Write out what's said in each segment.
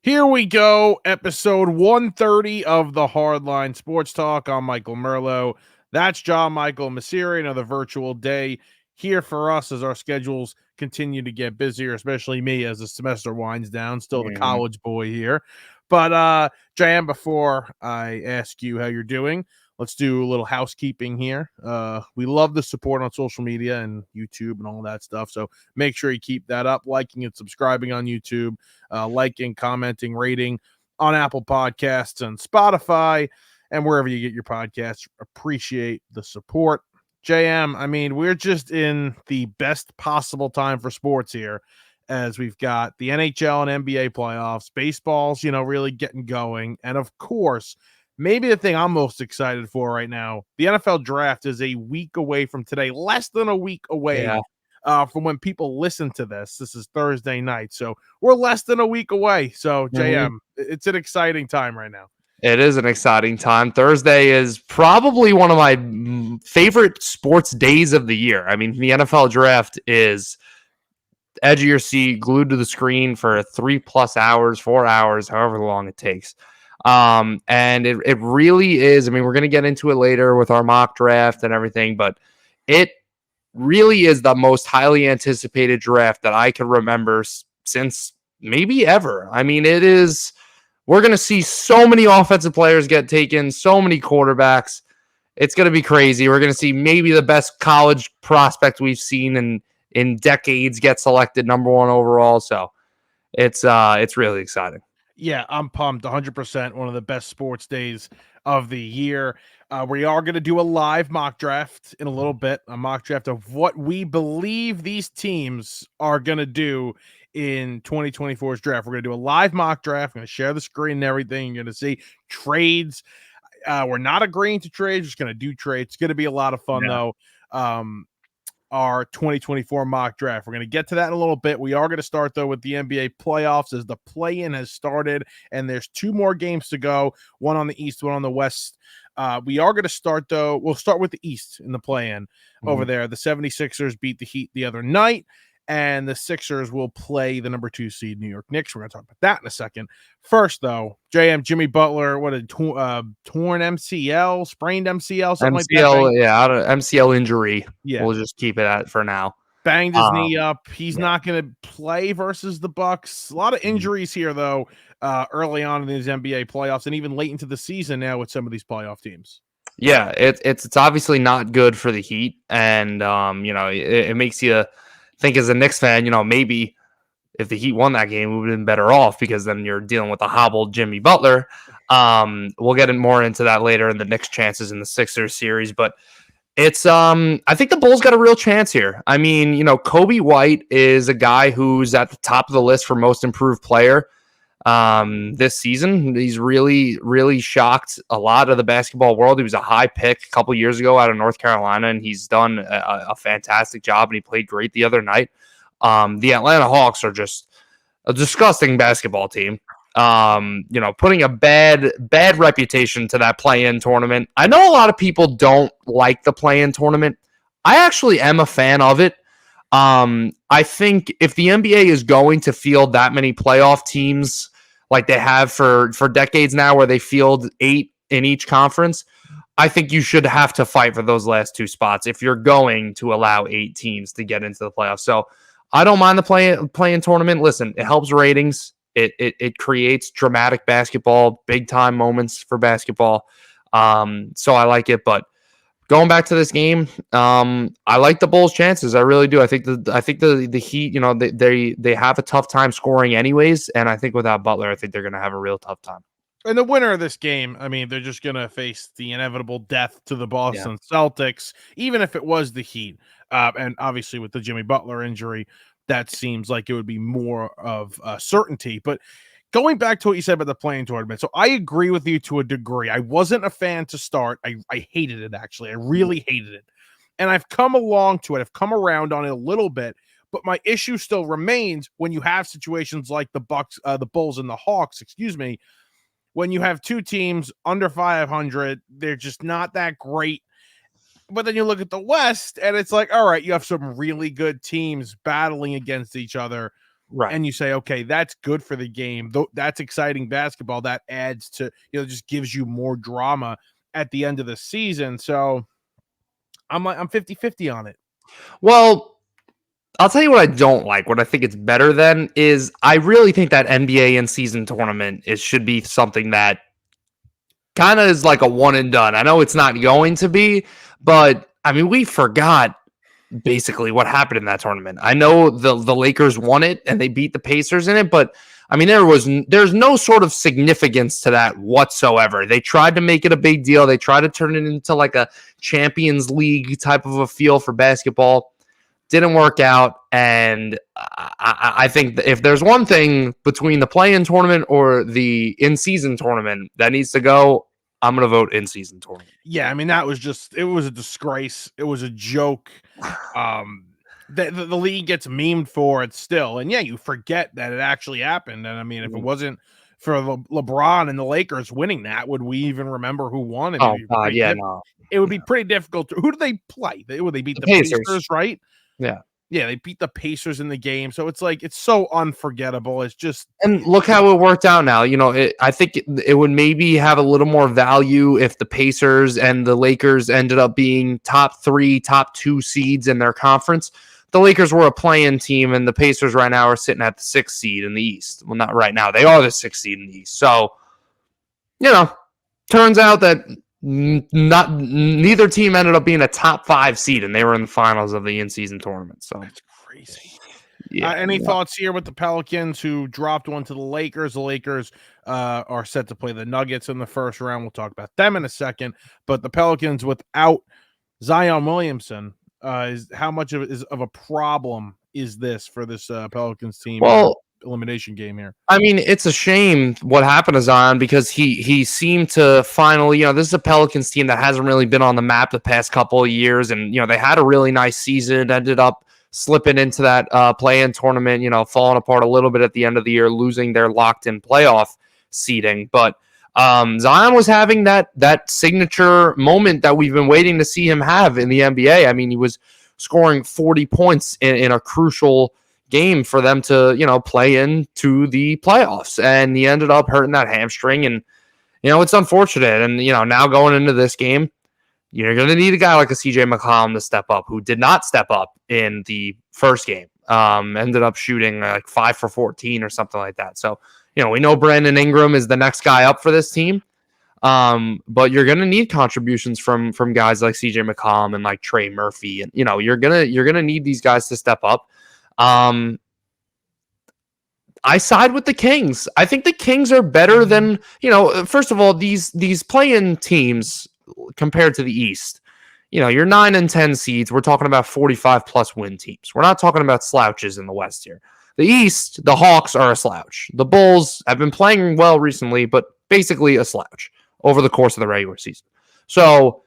Here we go, episode 130 of the Hardline Sports Talk. I'm Michael Merlo. That's John Michael Masiri. Another virtual day here for us as our schedules continue to get busier, especially me as the semester winds down. Still the college boy here. But JM, before I ask you how you're doing, let's do a little housekeeping here. We love the support on social media and YouTube and all that stuff. So make sure you keep that up, liking and subscribing on YouTube, liking, commenting, rating on Apple Podcasts and Spotify and wherever you get your podcasts. Appreciate the support. JM, I mean, we're just in the best possible time for sports here as we've got the NHL and NBA playoffs, baseball's, really getting going. And of course, maybe the thing I'm most excited for right now, the NFL draft is a week away from today, less than a week away from when people listen to this. This is Thursday night. So we're less than a week away. So, JM, it's an exciting time right now. It is an exciting time. Thursday is probably one of my favorite sports days of the year. I mean, the NFL draft is edge of your seat, glued to the screen for 3+ hours, 4 hours, however long it takes. And it really is. I mean, we're going to get into it later with our mock draft and everything, but it really is the most highly anticipated draft that I can remember since maybe ever. I mean, it is. We're going to see so many offensive players get taken, so many quarterbacks. It's going to be crazy. We're going to see maybe the best college prospect we've seen in decades get selected number one overall. So it's really exciting. Yeah, I'm pumped. 100%. One of the best sports days of the year. We are going to do a live mock draft in a little bit, a mock draft of what we believe these teams are going to do in 2024's draft. We're going to do a live mock draft. We're going to share the screen and everything. You're going to see trades. We're not agreeing to trades. We're just going to do trades. It's going to be a lot of fun, though. Our 2024 mock draft. We're going to get to that in a little bit. We are going to start, though, with the NBA playoffs as the play-in has started, and there's 2 more games to go, one on the East, one on the West. We are going to start, though. We'll start with the East in the play-in over there. The 76ers beat the Heat the other night, and the Sixers will play the number 2 seed New York Knicks. We're going to talk about that in a second. First, though, Jimmy Butler, what a torn MCL, sprained MCL, something like that. Out of MCL injury. Yeah. We'll just keep it at for now. Banged his knee up. He's not going to play versus the Bucks. A lot of injuries here, though, early on in these NBA playoffs and even late into the season now with some of these playoff teams. Yeah, it's obviously not good for the Heat, and it makes you think as a Knicks fan, maybe if the Heat won that game, we would have been better off because then you're dealing with a hobbled Jimmy Butler. We'll get more into that later in the Knicks' chances in the Sixers series, but it's I think the Bulls got a real chance here. I mean, Kobe White is a guy who's at the top of the list for most improved player this season. He's really, really shocked a lot of the basketball world. He was a high pick a couple years ago out of North Carolina, and he's done a fantastic job, and he played great the other night. The Atlanta Hawks are just a disgusting basketball team. Putting a bad reputation to that play-in tournament. I know a lot of people don't like the play-in tournament. I actually am a fan of it. I think if the NBA is going to field that many playoff teams like they have for decades now, where they field 8 in each conference, I think you should have to fight for those last 2 spots if you're going to allow 8 teams to get into the playoffs. So I don't mind the play-in tournament. Listen, it helps ratings. It creates dramatic basketball, big time moments for basketball. So I like it. But going back to this game, I like the Bulls' chances. I really do. I think the Heat, they have a tough time scoring anyways, and I think without Butler, I think they're going to have a real tough time. And the winner of this game, I mean, they're just going to face the inevitable death to the Boston Celtics, even if it was the Heat. And obviously with the Jimmy Butler injury, that seems like it would be more of a certainty. But going back to what you said about the play-in tournament, so I agree with you to a degree. I wasn't a fan to start. I hated it, actually. I really hated it. And I've come along to it. I've come around on it a little bit. But my issue still remains when you have situations like the Bulls and the Hawks, when you have 2 teams under 500, they're just not that great. But then you look at the West, and it's like, all right, you have some really good teams battling against each other. Right. and you say, okay, that's good for the game. That's exciting basketball. That adds to, just gives you more drama at the end of the season. So I'm 50-50 on it. Well, I'll tell you what I don't like. What I think it's better than is I really think that NBA in-season tournament should be something that kind of is like a one and done. I know it's not going to be, but I mean, we forgot basically what happened in that tournament. I know the Lakers won it and they beat the Pacers in it, but I mean, there's no sort of significance to that whatsoever. They tried to make it a big deal. They tried to turn it into like a Champions League type of a feel for basketball. Didn't work out, and I think if there's one thing between the play-in tournament or the in-season tournament that needs to go, I'm going to vote in-season tournament. Yeah, I mean, it was a disgrace. It was a joke. The league gets memed for it still, and yeah, you forget that it actually happened. And I mean, if it wasn't for LeBron and the Lakers winning that, would we even remember who won? Oh God, yeah, no. It would be pretty difficult. Who do they play? They beat the Pacers, right? Yeah. Yeah, they beat the Pacers in the game. So it's like, it's so unforgettable. It's just, and look how it worked out now. I think it would maybe have a little more value if the Pacers and the Lakers ended up being top 3, top 2 seeds in their conference. The Lakers were a play-in team, and the Pacers right now are sitting at the 6th seed in the East. Well, not right now. They are the 6th seed in the East. So, turns out that neither team ended up being a top 5 seed, and they were in the finals of the in-season tournament. So that's crazy. Yeah. Any thoughts here with the Pelicans, who dropped one to the Lakers? The Lakers are set to play the Nuggets in the first round. We'll talk about them in a second. But the Pelicans without Zion Williamson, is how much of a problem is this for this Pelicans team? Well, elimination game here. I mean, it's a shame what happened to Zion because he seemed to finally, this is a Pelicans team that hasn't really been on the map the past couple of years, and they had a really nice season, ended up slipping into that play-in tournament, falling apart a little bit at the end of the year, losing their locked-in playoff seeding. But Zion was having that signature moment that we've been waiting to see him have in the NBA. I mean, he was scoring 40 points in a crucial game for them to, play into the playoffs. And he ended up hurting that hamstring. And, it's unfortunate. And, now going into this game, you're going to need a guy like a CJ McCollum to step up, who did not step up in the first game. Ended up shooting like 5 for 14 or something like that. So, we know Brandon Ingram is the next guy up for this team. But you're going to need contributions from guys like CJ McCollum and like Trey Murphy. And, you're going to need these guys to step up. I side with the Kings. I think the Kings are better than, first of all, these play-in teams compared to the East. You're 9 and 10 seeds. We're talking about 45 plus win teams. We're not talking about slouches in the West here. The East, the Hawks are a slouch. The Bulls have been playing well recently, but basically a slouch over the course of the regular season. So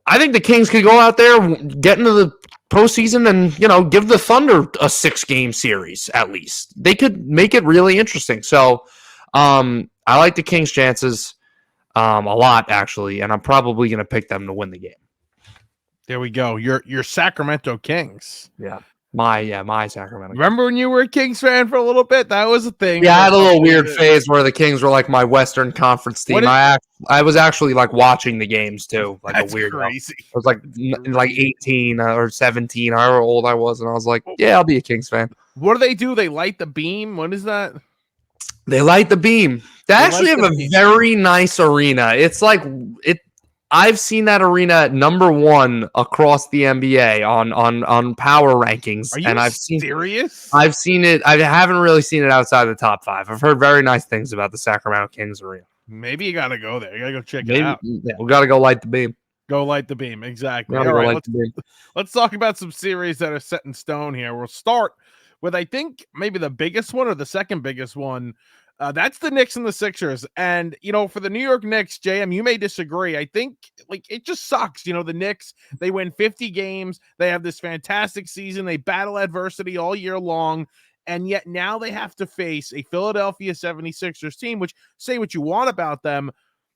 I think the Kings could go out there, get into the postseason, and give the Thunder a 6-game series at least. They could make it really interesting. So I like the Kings' chances a lot, actually, and I'm probably going to pick them to win the game. There we go. Your Sacramento Kings. Yeah. My Sacramento. Remember when you were a Kings fan for a little bit? That was a thing. Yeah, I had a little weird phase where the Kings were like my Western Conference team. I was actually like watching the games too, like that's a weird. Crazy. I was like 18 or 17, however old I was, and I was like, yeah, I'll be a Kings fan. What do they do? They light the beam. What is that? They light the beam. They actually have a very nice arena. It's like it. I've seen that arena at number 1 across the NBA on power rankings. Are you serious? I've seen it. I haven't really seen it outside the top 5. I've heard very nice things about the Sacramento Kings arena. Maybe you got to go there. You got to go check it out. Yeah, we got to go light the beam. Go light the beam. Exactly. All right, let's talk about some series that are set in stone here. We'll start with, I think, maybe the biggest one or the second biggest one. That's the Knicks and the Sixers. And, for the New York Knicks, JM, you may disagree. I think, it just sucks. The Knicks, they win 50 games. They have this fantastic season. They battle adversity all year long. And yet now they have to face a Philadelphia 76ers team, which, say what you want about them,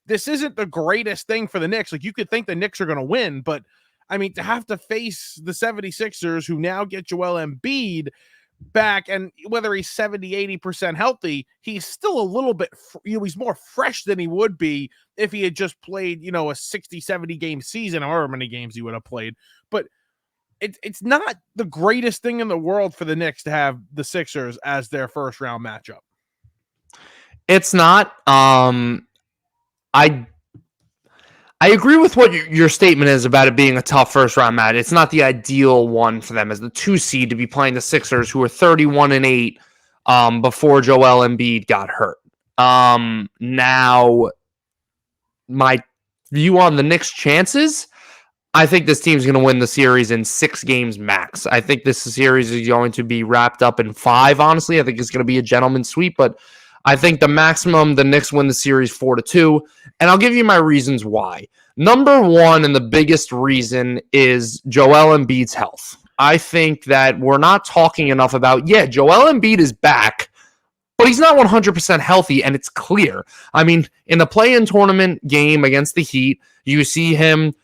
this isn't the greatest thing for the Knicks. You could think the Knicks are going to win, but, I mean, to have to face the 76ers, who now get Joel Embiid, back, and whether he's 70-80% healthy, he's still a little bit, he's more fresh than he would be if he had just played, a 60-70 game season, however many games he would have played. But it's not the greatest thing in the world for the Knicks to have the Sixers as their first round matchup. It's not. I agree with what your statement is about it being a tough first round match. It's not the ideal one for them as the 2 seed to be playing the Sixers, who were 31-8 before Joel Embiid got hurt. Now, my view on the Knicks' chances, I think this team's going to win the series in 6 games max. I think this series is going to be wrapped up in 5, honestly. I think it's going to be a gentleman's sweep, but I think the maximum, the Knicks win the series 4-2, and I'll give you my reasons why. Number one, and the biggest reason, is Joel Embiid's health. I think that we're not talking enough about, Joel Embiid is back, but he's not 100% healthy, and it's clear. I mean, in the play-in tournament game against the Heat, you see him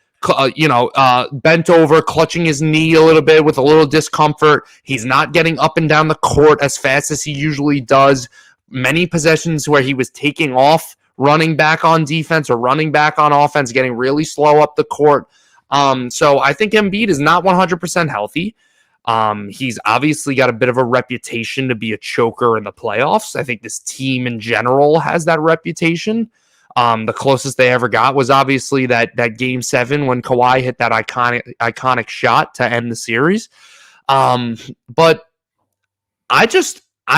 bent over, clutching his knee a little bit with a little discomfort. He's not getting up and down the court as fast as he usually does. Many possessions where he was taking off, running back on defense or running back on offense, getting really slow up the court. So I think Embiid is not 100% healthy. He's obviously got a bit of a reputation to be a choker in the playoffs. I think this team in general has that reputation. The closest they ever got was obviously that Game 7 when Kawhi hit that iconic shot to end the series. But I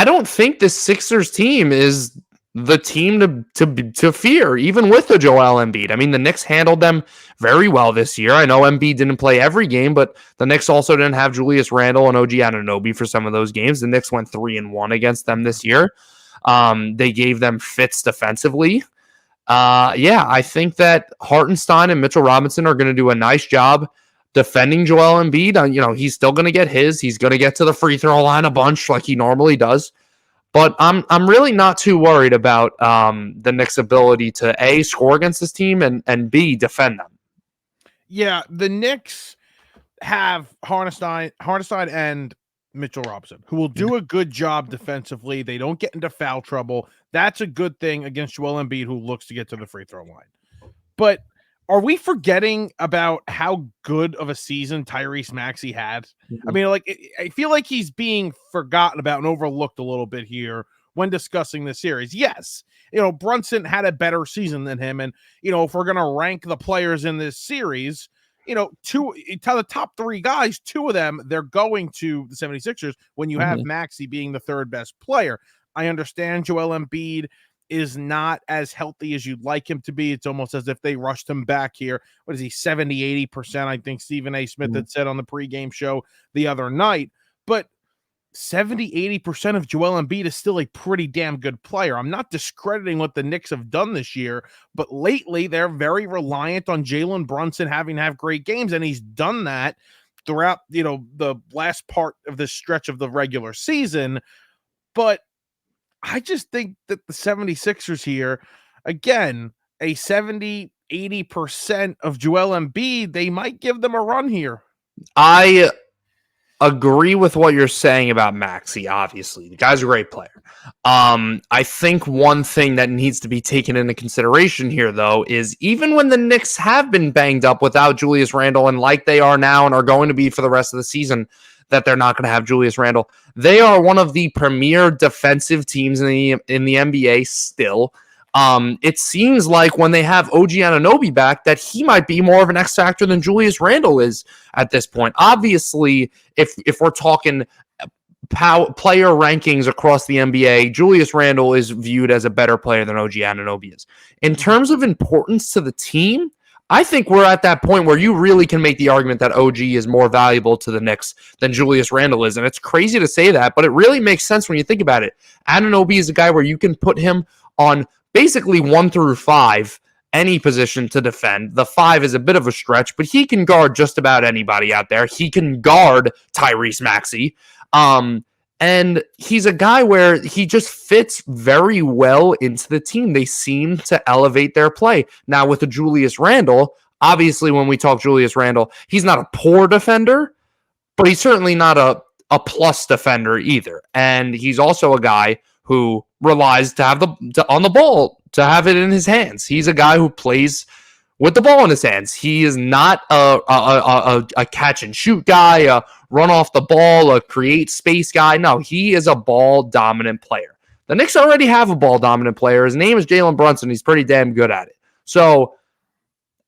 don't think this Sixers team is the team to fear, even with the Joel Embiid. I mean, the Knicks handled them very well this year. I know Embiid didn't play every game, but the Knicks also didn't have Julius Randle and OG Anunoby for some of those games. The Knicks went 3-1 against them this year. They gave them fits defensively. I think that Hartenstein and Mitchell Robinson are going to do a nice job defending Joel Embiid. He's still going to get his. He's going to get to the free throw line a bunch like he normally does. But I'm really not too worried about the Knicks' ability to A, score against this team, and B, defend them. Yeah, the Knicks have Hartenstein and Mitchell Robinson, who will do a good job defensively. They don't get into foul trouble. That's a good thing against Joel Embiid, who looks to get to the free throw line. But are we forgetting about how good of a season Tyrese Maxey had? Mm-hmm. I mean, I feel like he's being forgotten about and overlooked a little bit here when discussing the series. Yes, Brunson had a better season than him. And, if we're going to rank the players in this series, the top 3 guys, 2 of them, they're going to the 76ers when you have Maxey being the 3rd best player. I understand Joel Embiid is not as healthy as you'd like him to be. It's almost as if they rushed him back here. What is he, 70-80%? I think Stephen A. Smith had said on the pregame show the other night. But 70-80% of Joel Embiid is still a pretty damn good player. I'm not discrediting what the Knicks have done this year, but lately they're very reliant on Jalen Brunson having to have great games, and he's done that throughout, the last part of this stretch of the regular season. But I just think that the 76ers here, again, a 70-80% of Joel Embiid, they might give them a run here. I agree with what you're saying about Maxey, obviously. The guy's a great player. I think one thing that needs to be taken into consideration here, though, is even when the Knicks have been banged up without Julius Randle, and like they are now and are going to be for the rest of the season, that they're not going to have Julius Randle. They are one of the premier defensive teams in the NBA still. It seems like when they have OG Anunoby back that he might be more of an X factor than Julius Randle is at this point. Obviously, if we're talking player rankings across the NBA, Julius Randle is viewed as a better player than OG Anunoby is. In terms of importance to the team, I think we're at that point where you really can make the argument that OG is more valuable to the Knicks than Julius Randle is. And it's crazy to say that, but it really makes sense when you think about it. Anunoby is a guy where you can put him on basically 1 through 5, any position to defend. The 5 is a bit of a stretch, but he can guard just about anybody out there. He can guard Tyrese Maxey. And he's a guy where he just fits very well into the team. They seem to elevate their play. Now, with the Julius Randle, obviously when we talk Julius Randle, he's not a poor defender, but he's certainly not a plus defender either. And he's also a guy who relies to have on the ball, to have it in his hands. He's a guy who plays with the ball in his hands. He is not a catch and shoot guy, a run off the ball, a create space guy. No, he is a ball dominant player. The Knicks already have a ball dominant player. His name is Jalen Brunson. He's pretty damn good at it. So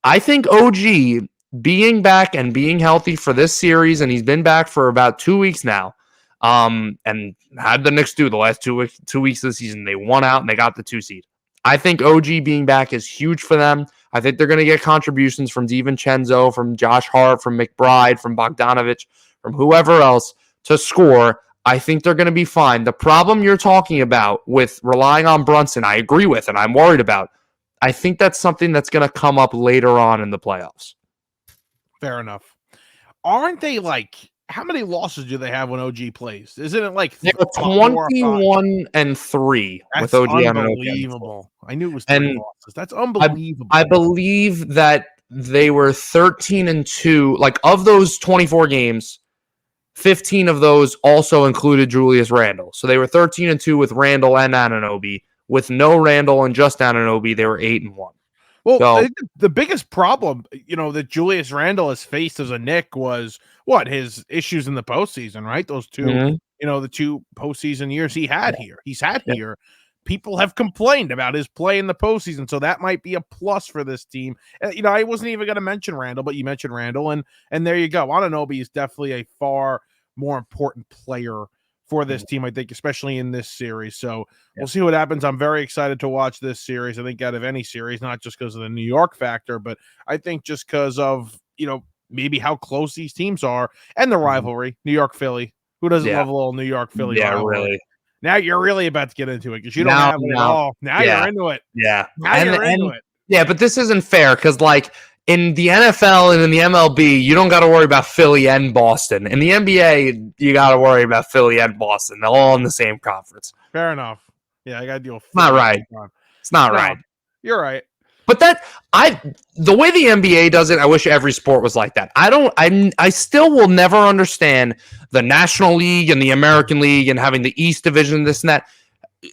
I think OG being back and being healthy for this series, and he's been back for about 2 weeks now, and had the Knicks do the last 2 weeks of the season. They won out and they got the 2 seed. I think OG being back is huge for them. I think they're going to get contributions from DiVincenzo, from Josh Hart, from McBride, from Bogdanovich, from whoever else to score. I think they're going to be fine. The problem you're talking about with relying on Brunson, I agree with, and I'm worried about. I think that's something that's going to come up later on in the playoffs. Fair enough. Aren't they like, how many losses do they have when OG plays? Isn't it like 21-3 with OG? Unbelievable. I knew it was 3 losses. That's unbelievable. I believe that they were 13-2. Like, of those 24 games, 15 of those also included Julius Randle. So they were 13-2 with Randle and Anunoby. With no Randle and just Anunoby, they were 8-1. Well, so, the biggest problem, that Julius Randle has faced as a Knick was his issues in the postseason, right? Those two, the 2 postseason years he's had here. People have complained about his play in the postseason, so that might be a plus for this team. I wasn't even going to mention Randle, but you mentioned Randle, and there you go. Anunoby is definitely a far more important player for this team, I think, especially in this series. So we'll see what happens. I'm very excited to watch this series. I think out of any series, not just because of the New York factor, but I think just because of, maybe how close these teams are and the rivalry, New York, Philly. Who doesn't love a little New York, Philly rivalry? Really. Now you're really about to get into it because you don't have it at all. Now you're into it. Yeah. Now you're into it. Yeah, but this isn't fair because, like, in the NFL and in the MLB, you don't got to worry about Philly and Boston. In the NBA, you got to worry about Philly and Boston. They're all in the same conference. Fair enough. Yeah, I got to deal with Philly. Not right. It's not right. You're right. But the way the NBA does it, I wish every sport was like that. I still will never understand the National League and the American League and having the East Division, this and that.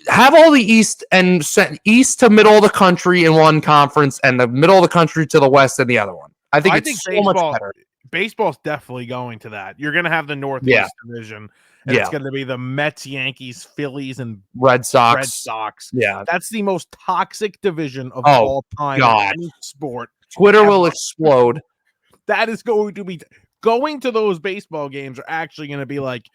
Have all the East and East to middle of the country in one conference and the middle of the country to the West in the other one. I think so much better. Baseball's definitely going to that. You're going to have the Northeast Division. And it's going to be the Mets, Yankees, Phillies, and Red Sox. Yeah. That's the most toxic division of all time in any sport. Twitter will explode. That is going to be going to those baseball games are actually going to be like,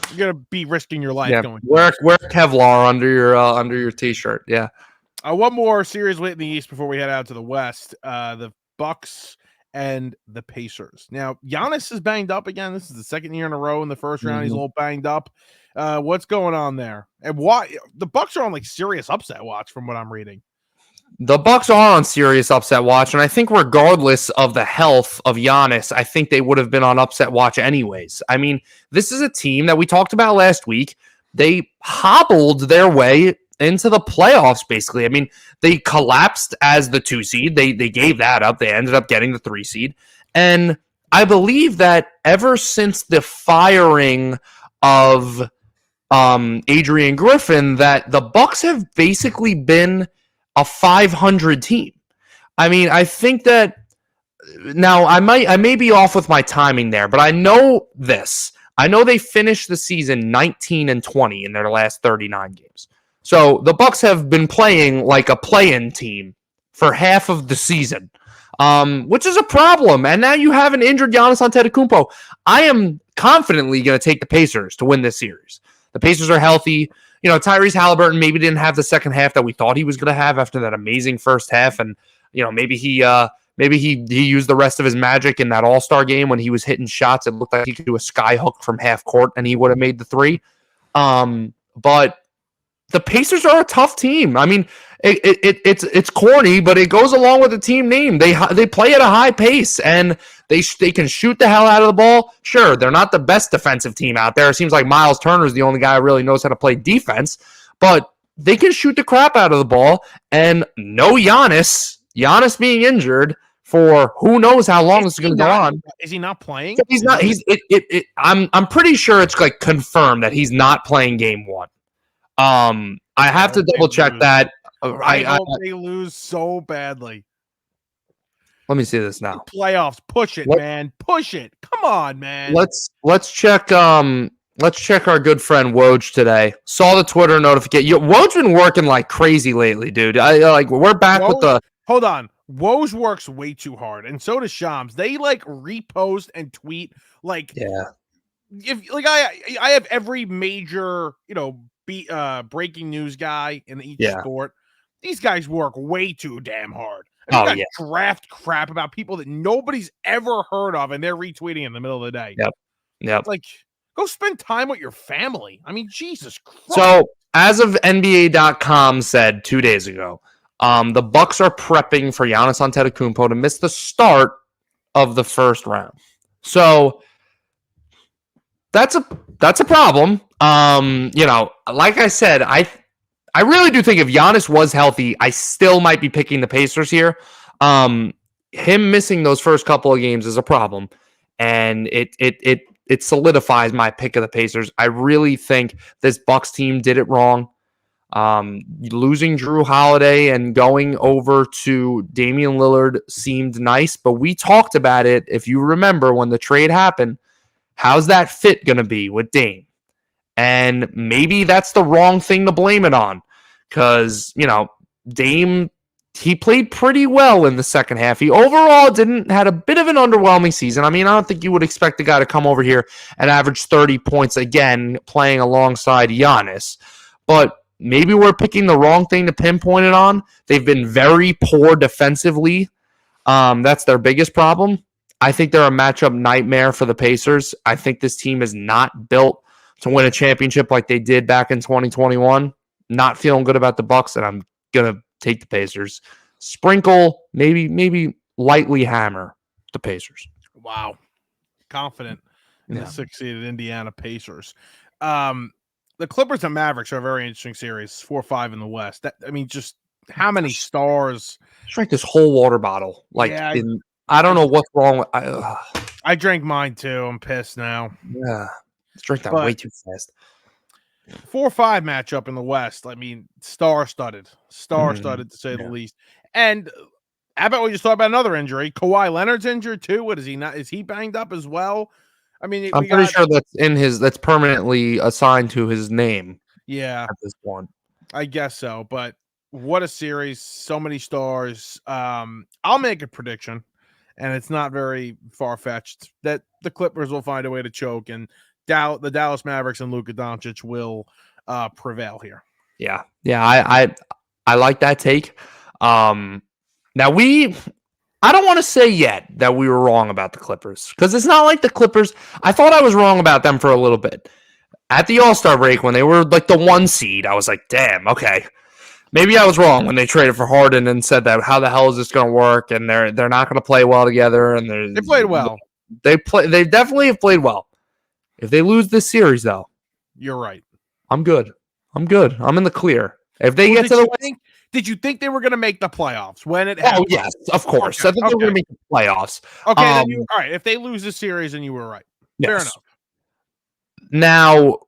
you're going to be risking your life going. Wear Kevlar under your t-shirt. Yeah. One more series late in the East before we head out to the West. The Bucks and the Pacers. Now, Giannis is banged up again. This is the second year in a row in the first round. He's a little banged up. What's going on there? And why the Bucks are on like serious upset watch from what I'm reading. The Bucks are on serious upset watch, and I think regardless of the health of Giannis, I think they would have been on upset watch anyways. I mean, this is a team that we talked about last week. They hobbled their way into the playoffs, basically. I mean, they collapsed as the 2 seed. They gave that up. They ended up getting the 3 seed. And I believe that ever since the firing of Adrian Griffin, that the Bucks have basically been a 500 team. I mean, I think that now I may be off with my timing there, but I know this. I know they finished the season 19-20 in their last 39 games. So the Bucks have been playing like a play-in team for half of the season, which is a problem. And now you have an injured Giannis Antetokounmpo. I am confidently going to take the Pacers to win this series. The Pacers are healthy. Tyrese Halliburton maybe didn't have the second half that we thought he was going to have after that amazing first half. And, maybe he used the rest of his magic in that All-Star game when he was hitting shots. It looked like he could do a sky hook from half court and he would have made the 3. But the Pacers are a tough team. I mean, it's corny, but it goes along with the team name. They play at a high pace and they can shoot the hell out of the ball. Sure, they're not the best defensive team out there. It seems like Miles Turner is the only guy who really knows how to play defense, but they can shoot the crap out of the ball. And no Giannis being injured for who knows how long this is going to go on. Is he not playing? He's not. I'm pretty sure it's like confirmed that he's not playing game 1. I have to double check that. I hope they lose so badly. Let me see this now. Playoffs, push it, man. Push it. Come on, man. Let's check. Let's check our good friend Woj today. Saw the Twitter notification. Woj been working like crazy lately, dude. We're back with the. Hold on. Woj works way too hard, and so does Shams. They like repost and tweet like if like I have every major breaking news guy in each sport. These guys work way too damn hard. Draft crap about people that nobody's ever heard of, and they're retweeting in the middle of the day. Yep. Like, go spend time with your family. I mean, Jesus Christ. So, as of NBA.com said 2 days ago, the Bucks are prepping for Giannis Antetokounmpo to miss the start of the first round. So that's a problem. Like I said, I really do think if Giannis was healthy, I still might be picking the Pacers here. Him missing those first couple of games is a problem, and it solidifies my pick of the Pacers. I really think this Bucks team did it wrong. Losing Drew Holiday and going over to Damian Lillard seemed nice, but we talked about it, if you remember, when the trade happened. How's that fit going to be with Dame? And maybe that's the wrong thing to blame it on, because, Dame, he played pretty well in the second half. He overall had a bit of an underwhelming season. I mean, I don't think you would expect the guy to come over here and average 30 points again playing alongside Giannis. But maybe we're picking the wrong thing to pinpoint it on. They've been very poor defensively. That's their biggest problem. I think they're a matchup nightmare for the Pacers. I think this team is not built to win a championship like they did back in 2021. Not feeling good about the Bucks, and I'm gonna take the Pacers. Sprinkle, maybe lightly hammer the Pacers. Wow, confident in the 6-seeded Indiana Pacers. The Clippers and Mavericks are a very interesting series. 4-5 in the West. Just how many stars? Drank this whole water bottle. I don't know what's wrong with. I drank mine too. I'm pissed now. Yeah, let's drink that way too fast. 4-5 matchup in the West. I mean, star-studded to say the least. And how about we just talk about another injury? Kawhi Leonard's injured too. What is he not? Is he banged up as well? I mean, I'm pretty sure that's permanently assigned to his name. Yeah, at this point, I guess so. But what a series! So many stars. I'll make a prediction, and it's not very far-fetched, that the Clippers will find a way to choke, and the Dallas Mavericks and Luka Doncic will prevail here. Yeah. I like that take. Now I don't want to say yet that we were wrong about the Clippers, because it's not like the Clippers. I thought I was wrong about them for a little bit at the All-Star break when they were like the 1 seed. I was like, damn, okay. Maybe I was wrong when they traded for Harden and said that how the hell is this going to work, and they're not going to play well together, and they played well. They definitely have played well. If they lose this series, though, you're right. I'm good. I'm in the clear. If they get to the did you think they were going to make the playoffs when it happened? Oh, yes, of course. Okay, I think they were going to make the playoffs. Okay, then all right. If they lose the series, then you were right. Yes. Fair enough. Now,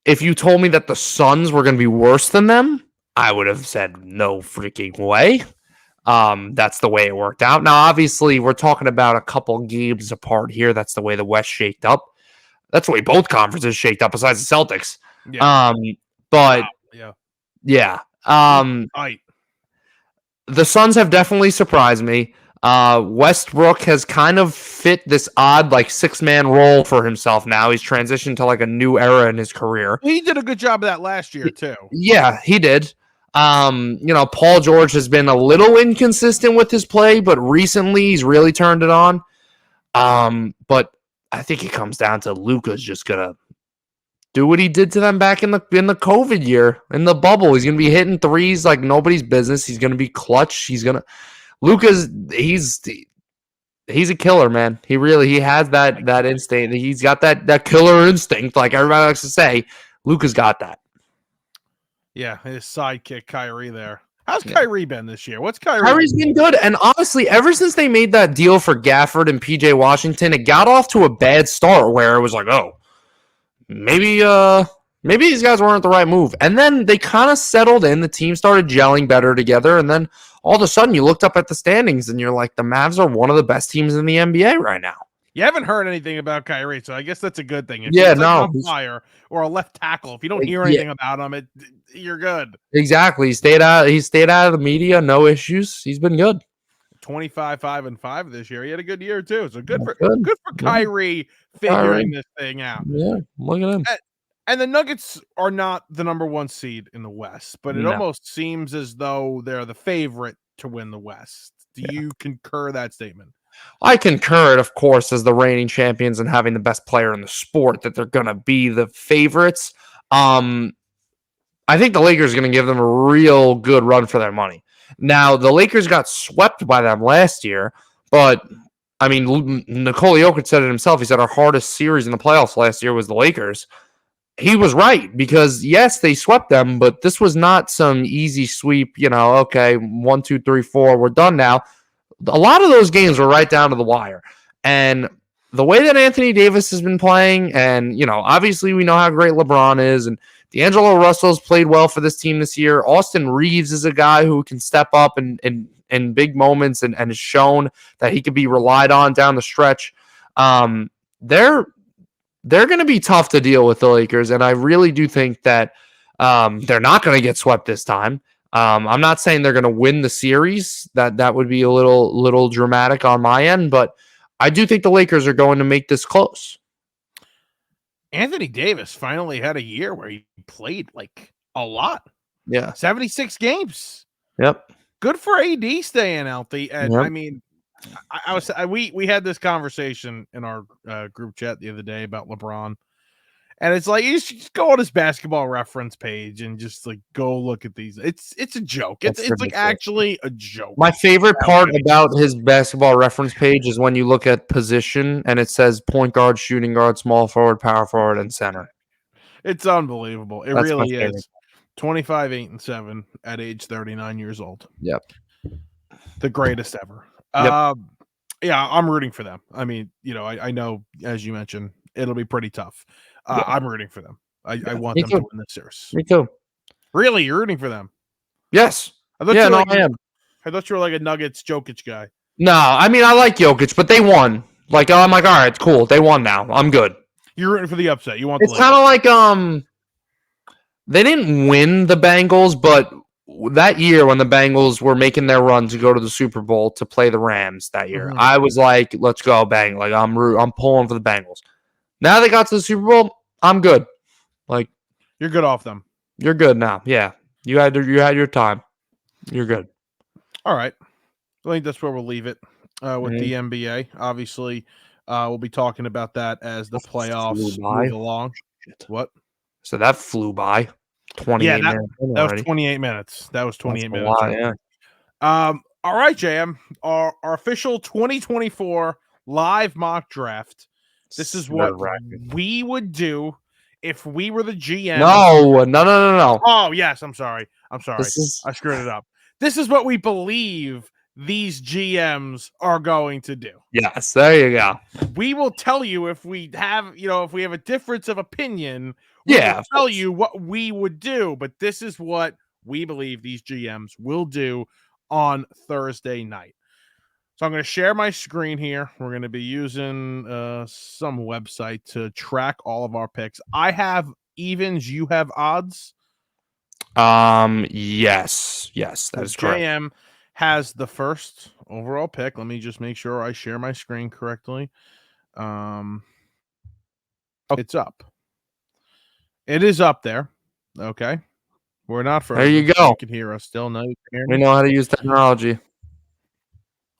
if you told me that the Suns were going to be worse than them, I would have said no freaking way. That's the way it worked out. Now, obviously, we're talking about a couple games apart here. That's the way the West shaped up. That's the way both conferences shaped up, besides the Celtics. Yeah. But yeah. The Suns have definitely surprised me. Westbrook has kind of fit this odd 6-man role for himself now. He's transitioned to a new era in his career. He did a good job of that last year too. Yeah, he did. Paul George has been a little inconsistent with his play, but recently he's really turned it on. But I think it comes down to Luka's just gonna do what he did to them back in the COVID year, in the bubble. He's gonna be hitting threes like nobody's business. He's gonna be clutch. He's a killer, man. He has that instinct. He's got that killer instinct, like everybody likes to say. Luka's got that. Yeah, his sidekick Kyrie there. How's Kyrie been this year? What's Kyrie? Kyrie's been good, and honestly, ever since they made that deal for Gafford and PJ Washington, it got off to a bad start where it was like, oh, maybe these guys weren't the right move. And then they kind of settled in. The team started gelling better together, and then all of a sudden you looked up at the standings and you're like, the Mavs are one of the best teams in the NBA right now. You haven't heard anything about Kyrie, so I guess that's a good thing. If Yeah, he's like no. on fire or a left tackle, if you don't hear anything about him, you're good. Exactly. He stayed out of the media, no issues. He's been good. 25-5-5 this year. He had a good year too. So good for Yeah. Kyrie figuring this thing out. Yeah, look at him. And the Nuggets are not the number 1 seed in the West, but it almost seems as though they're the favorite to win the West. Do you concur that statement? I concur, of course, as the reigning champions and having the best player in the sport, that they're going to be the favorites. I think the Lakers are going to give them a real good run for their money. Now, the Lakers got swept by them last year, but, I mean, Nikola Jokic said it himself. He said our hardest series in the playoffs last year was the Lakers. He was right, because, yes, they swept them, but this was not some easy sweep, okay, 1, 2, 3, 4, we're done now. A lot of those games were right down to the wire. And the way that Anthony Davis has been playing, and, obviously we know how great LeBron is, and D'Angelo Russell's played well for this team this year. Austin Reeves is a guy who can step up in big moments and has shown that he could be relied on down the stretch. They're going to be tough to deal with, the Lakers, and I really do think that they're not going to get swept this time. I'm not saying they're going to win the series. That would be a little dramatic on my end, but I do think the Lakers are going to make this close. Anthony Davis finally had a year where he played like a lot. Yeah. 76 games. Yep. Good for AD staying healthy. And Yep. I mean, we had this conversation in our group chat the other day about LeBron. And it's like, you just go on his basketball reference page and just like go look at these. It's a joke. It's like actually a joke. My favorite part about his basketball reference page is when you look at position and it says point guard, shooting guard, small forward, power forward, and center. It's unbelievable. It really is. 25, 8, and 7 at age 39 years old. Yep. The greatest ever. Yep. Yeah, I'm rooting for them. I mean, I know, as you mentioned, it'll be pretty tough. I'm rooting for them. I want them to win this series. Me too. Really? You're rooting for them? Yes. I am. I thought you were like a Nuggets Jokic guy. No, I mean, I like Jokic, but they won. Like, I'm like, all right, cool. They won now. I'm good. You're rooting for the upset. You want it's kind of like they didn't win the Bengals, but that year when the Bengals were making their run to go to the Super Bowl to play the Rams that year, I was like, let's go, bang. Like, I'm pulling for the Bengals. Now they got to the Super Bowl, I'm good. Like, you're good off them. You're good now. Yeah. You had your time. You're good. All right. I think that's where we'll leave it with the NBA. Obviously, we'll be talking about that as the playoffs move along. What? So that flew by. 28 minutes. That was 28 minutes. That was 28 minutes. Lot, yeah. All right, JM. Our official 2024 live mock draft. This is what we would do if we were the GM. No. Oh, yes. I'm sorry. I screwed it up. This is what we believe these GMs are going to do. Yes, there you go. We will tell you if we have, if we have a difference of opinion. We'll tell you what we would do, but this is what we believe these GMs will do on Thursday night. So I'm going to share my screen here. We're going to be using some website to track all of our picks. I have evens. You have odds? Yes, that is correct. JM has the first overall pick. Let me just make sure I share my screen correctly. It's up. It is up there. Okay. We're not frozen. There you go. You can hear us still. No, you can hear me. We know how to use technology.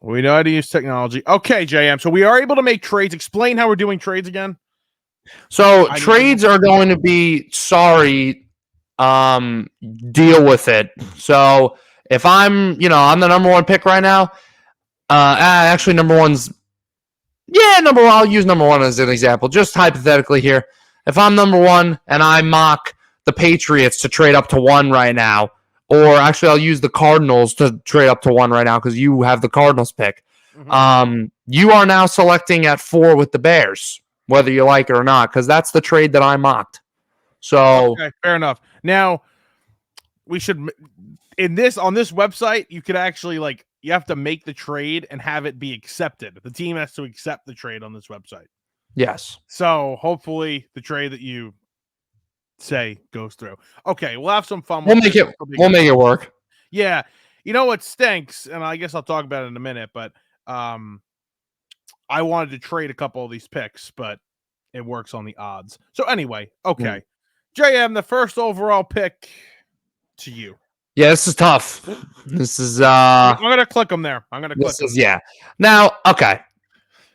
We know how to use technology. Okay, JM. So we are able to make trades. Explain how we're doing trades again. So trades are going to be deal with it. So if I'm the number one pick right now. Actually, number one. I'll use number one as an example, just hypothetically here. If I'm number one and I mock the Patriots to trade up to 1 right now, or actually, I'll use the Cardinals to trade up to 1 right now because you have the Cardinals pick. You are now selecting at 4 with the Bears, whether you like it or not, because that's the trade that I mocked. So, okay, fair enough. Now, we should on this website, you could actually you have to make the trade and have it be accepted. The team has to accept the trade on this website. yes. So hopefully the trade that you say goes through. Okay, we'll have some fun We'll with make this. it. We'll make it work. Yeah. You know what stinks, and I guess I'll talk about it in a minute, but I wanted to trade a couple of these picks, but it works on the odds. So anyway, okay. JM, the first overall pick to you. Yeah, this is tough. This is I'm gonna click them there. I'm gonna click them. yeah. Now, okay.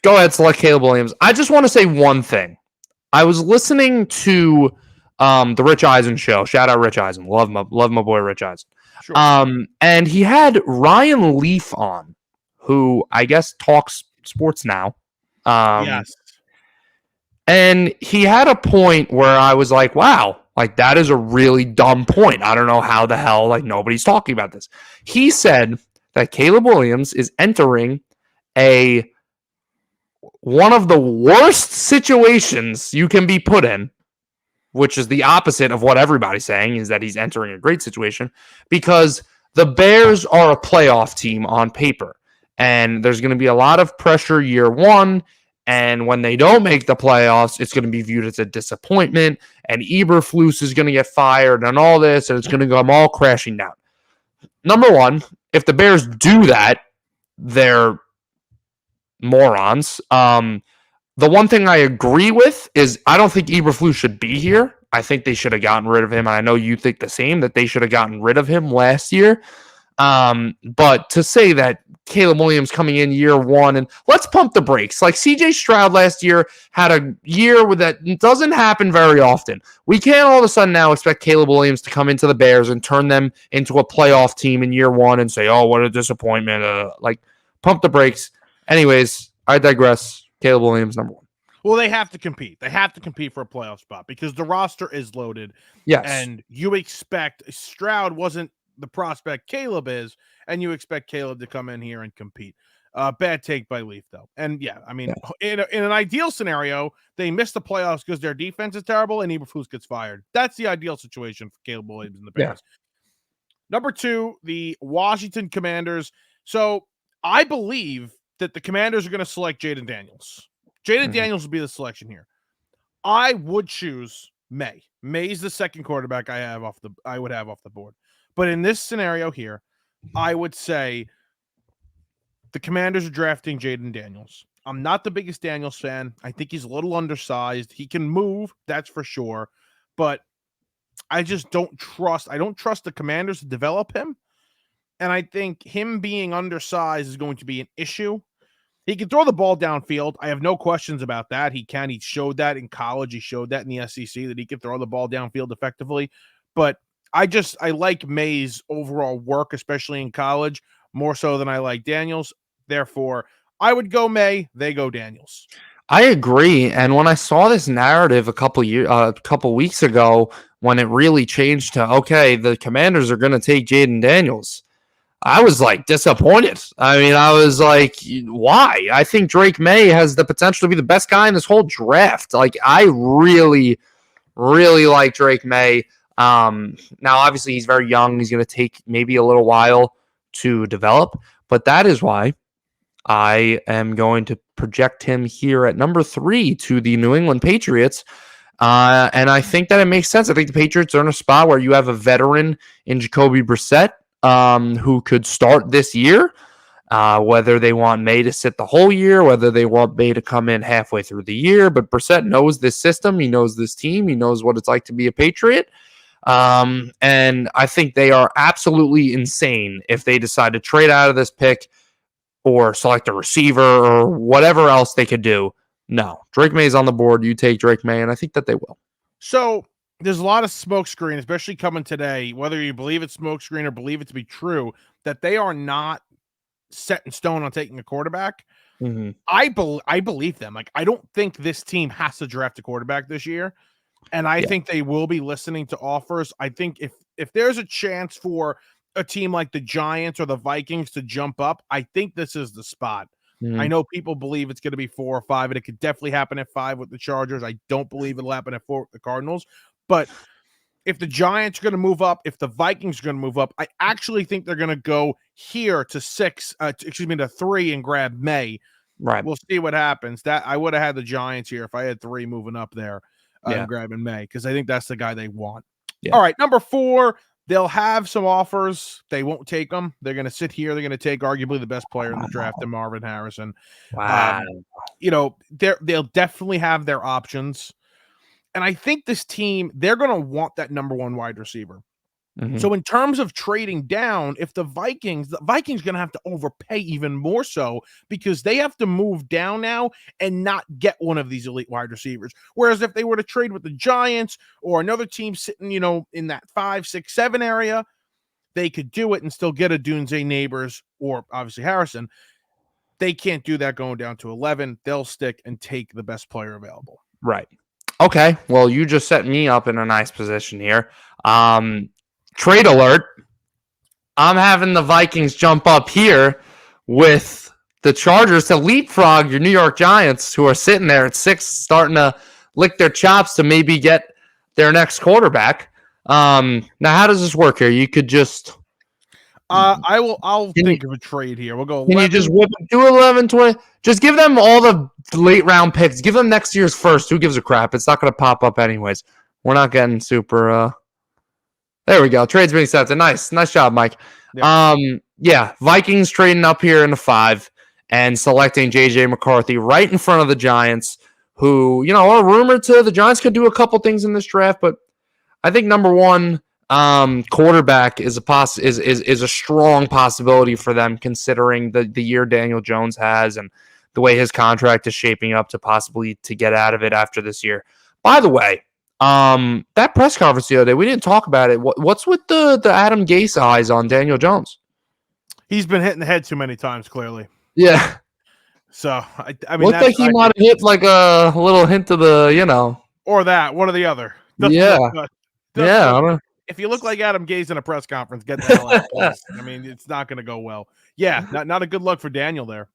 Go ahead, select Caleb Williams. I just want to say one thing. I was listening to the Rich Eisen show. Shout out Rich Eisen. Love my boy Rich Eisen. Sure. And he had Ryan Leaf on, who I guess talks sports now. Yes. And he had a point where I was like, wow, like that is a really dumb point. I don't know how the hell nobody's talking about this. He said that Caleb Williams is entering one of the worst situations you can be put in, which is the opposite of what everybody's saying, is that he's entering a great situation, because the Bears are a playoff team on paper. And there's going to be a lot of pressure year one. And when they don't make the playoffs, it's going to be viewed as a disappointment. And Eberflus is going to get fired and all this. And it's going to come all crashing down. Number one, if the Bears do that, they're morons. The one thing I agree with is I don't think Eberflus should be here. I think they should have gotten rid of him. And I know you think the same, that they should have gotten rid of him last year. But to say that Caleb Williams coming in year one, and let's pump the brakes. Like CJ Stroud last year had a year where that doesn't happen very often. We can't all of a sudden now expect Caleb Williams to come into the Bears and turn them into a playoff team in year one and say, oh, what a disappointment. Pump the brakes. Anyways, I digress. Caleb Williams, number 1. Well, they have to compete. They have to compete for a playoff spot because the roster is loaded. Yes. And you expect Stroud wasn't the prospect Caleb is, and you expect Caleb to come in here and compete. Bad take by Leaf, though. And yeah, I mean, in an ideal scenario, they miss the playoffs because their defense is terrible and Eberflus gets fired. That's the ideal situation for Caleb Williams and the Bears. Yeah. Number 2, the Washington Commanders. So I believe that the Commanders are going to select Jaden Daniels. Jaden Daniels will be the selection here. I would choose May. May's the second quarterback I would have off the board. But in this scenario here, I would say the Commanders are drafting Jaden Daniels. I'm not the biggest Daniels fan. I think he's a little undersized. He can move, that's for sure. But I just don't trust the Commanders to develop him. And I think him being undersized is going to be an issue. He can throw the ball downfield. I have no questions about that. He can. He showed that in college. He showed that in the SEC that he can throw the ball downfield effectively. But I like May's overall work, especially in college, more so than I like Daniels. Therefore, I would go May. They go Daniels. I agree. And when I saw this narrative a couple weeks ago, when it really changed to, okay, the Commanders are going to take Jaden Daniels, I was disappointed. I mean, I was like, why? I think Drake May has the potential to be the best guy in this whole draft. I really, really like Drake May. Now, obviously, he's very young. He's going to take maybe a little while to develop, but that is why I am going to project him here at number 3 to the New England Patriots. And I think that it makes sense. I think the Patriots are in a spot where you have a veteran in Jacoby Brissett, who could start this year, whether they want May to sit the whole year, whether they want May to come in halfway through the year. But Brissett knows this system. He knows this team. He knows what it's like to be a Patriot. And I think they are absolutely insane if they decide to trade out of this pick or select a receiver or whatever else they could do. No, Drake May is on the board. You take Drake May, and I think that they will. So there's a lot of smokescreen, especially coming today, whether you believe it's smokescreen or believe it to be true, that they are not set in stone on taking a quarterback. I believe them. I don't think this team has to draft a quarterback this year. And I Yeah. think they will be listening to offers. I think if there's a chance for a team like the Giants or the Vikings to jump up, I think this is the spot. I Mhm. know people believe it's going to be 4 or 5, and it could definitely happen at 5 with the Chargers. I don't believe it'll happen at 4 with the Cardinals. But if the Giants are going to move up, if the Vikings are going to move up, I actually think they're going to go here to 6, to 3 and grab May. Right. We'll see what happens. That I would have had the Giants here if I had 3 moving up there Yeah. and grabbing May, because I think that's the guy they want. Yeah. All right, number 4, they'll have some offers. They won't take them. They're going to sit here. They're going to take arguably the best player in the draft, and Marvin Harrison. Wow. They'll definitely have their options. And I think this team, they're going to want that number 1 wide receiver. Mhm. So in terms of trading down, if the Vikings going to have to overpay even more so, because they have to move down now and not get one of these elite wide receivers. Whereas if they were to trade with the Giants or another team sitting, in that 5, 6, 7 area, they could do it and still get a Dunze Neighbors or obviously Harrison. They can't do that going down to 11. They'll stick and take the best player available. Right. Okay. Well, you just set me up in a nice position here. Trade alert. I'm having the Vikings jump up here with the Chargers to leapfrog your New York Giants, who are sitting there at 6, starting to lick their chops to maybe get their next quarterback. Now, how does this work here? You could just I'll Can think of a trade here. We'll go Can you 11. just whip it, do 11, 20? Just give them all the late round picks. Give them next year's first. Who gives a crap? It's not going to pop up anyways. We're not getting super. There we go. Trade's being set. Nice job, Mike. Yeah. Vikings trading up here in the 5 and selecting JJ McCarthy right in front of the Giants, who are rumored to. The Giants could do a couple things in this draft, but I think number 1. Quarterback is a strong possibility for them, considering the year Daniel Jones has and the way his contract is shaping up to possibly to get out of it after this year. By the way, that press conference the other day, we didn't talk about it. What's with the Adam Gase eyes on Daniel Jones? He's been hitting the head too many times, clearly. Yeah. So I mean, Looked like he might have hit like a little hint of the, or that one or the other. Yeah. I don't know. If you look like Adam Gase in a press conference, get the hell out, please. I mean, it's not going to go well. Yeah, not a good look for Daniel there.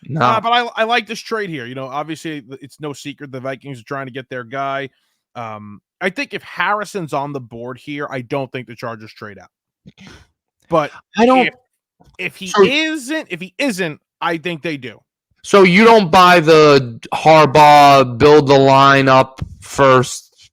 No. But I like this trade here. Obviously, it's no secret the Vikings are trying to get their guy. I think if Harrison's on the board here, I don't think the Chargers trade out. But I don't. If he isn't, I think they do. So you don't buy the Harbaugh build the line up first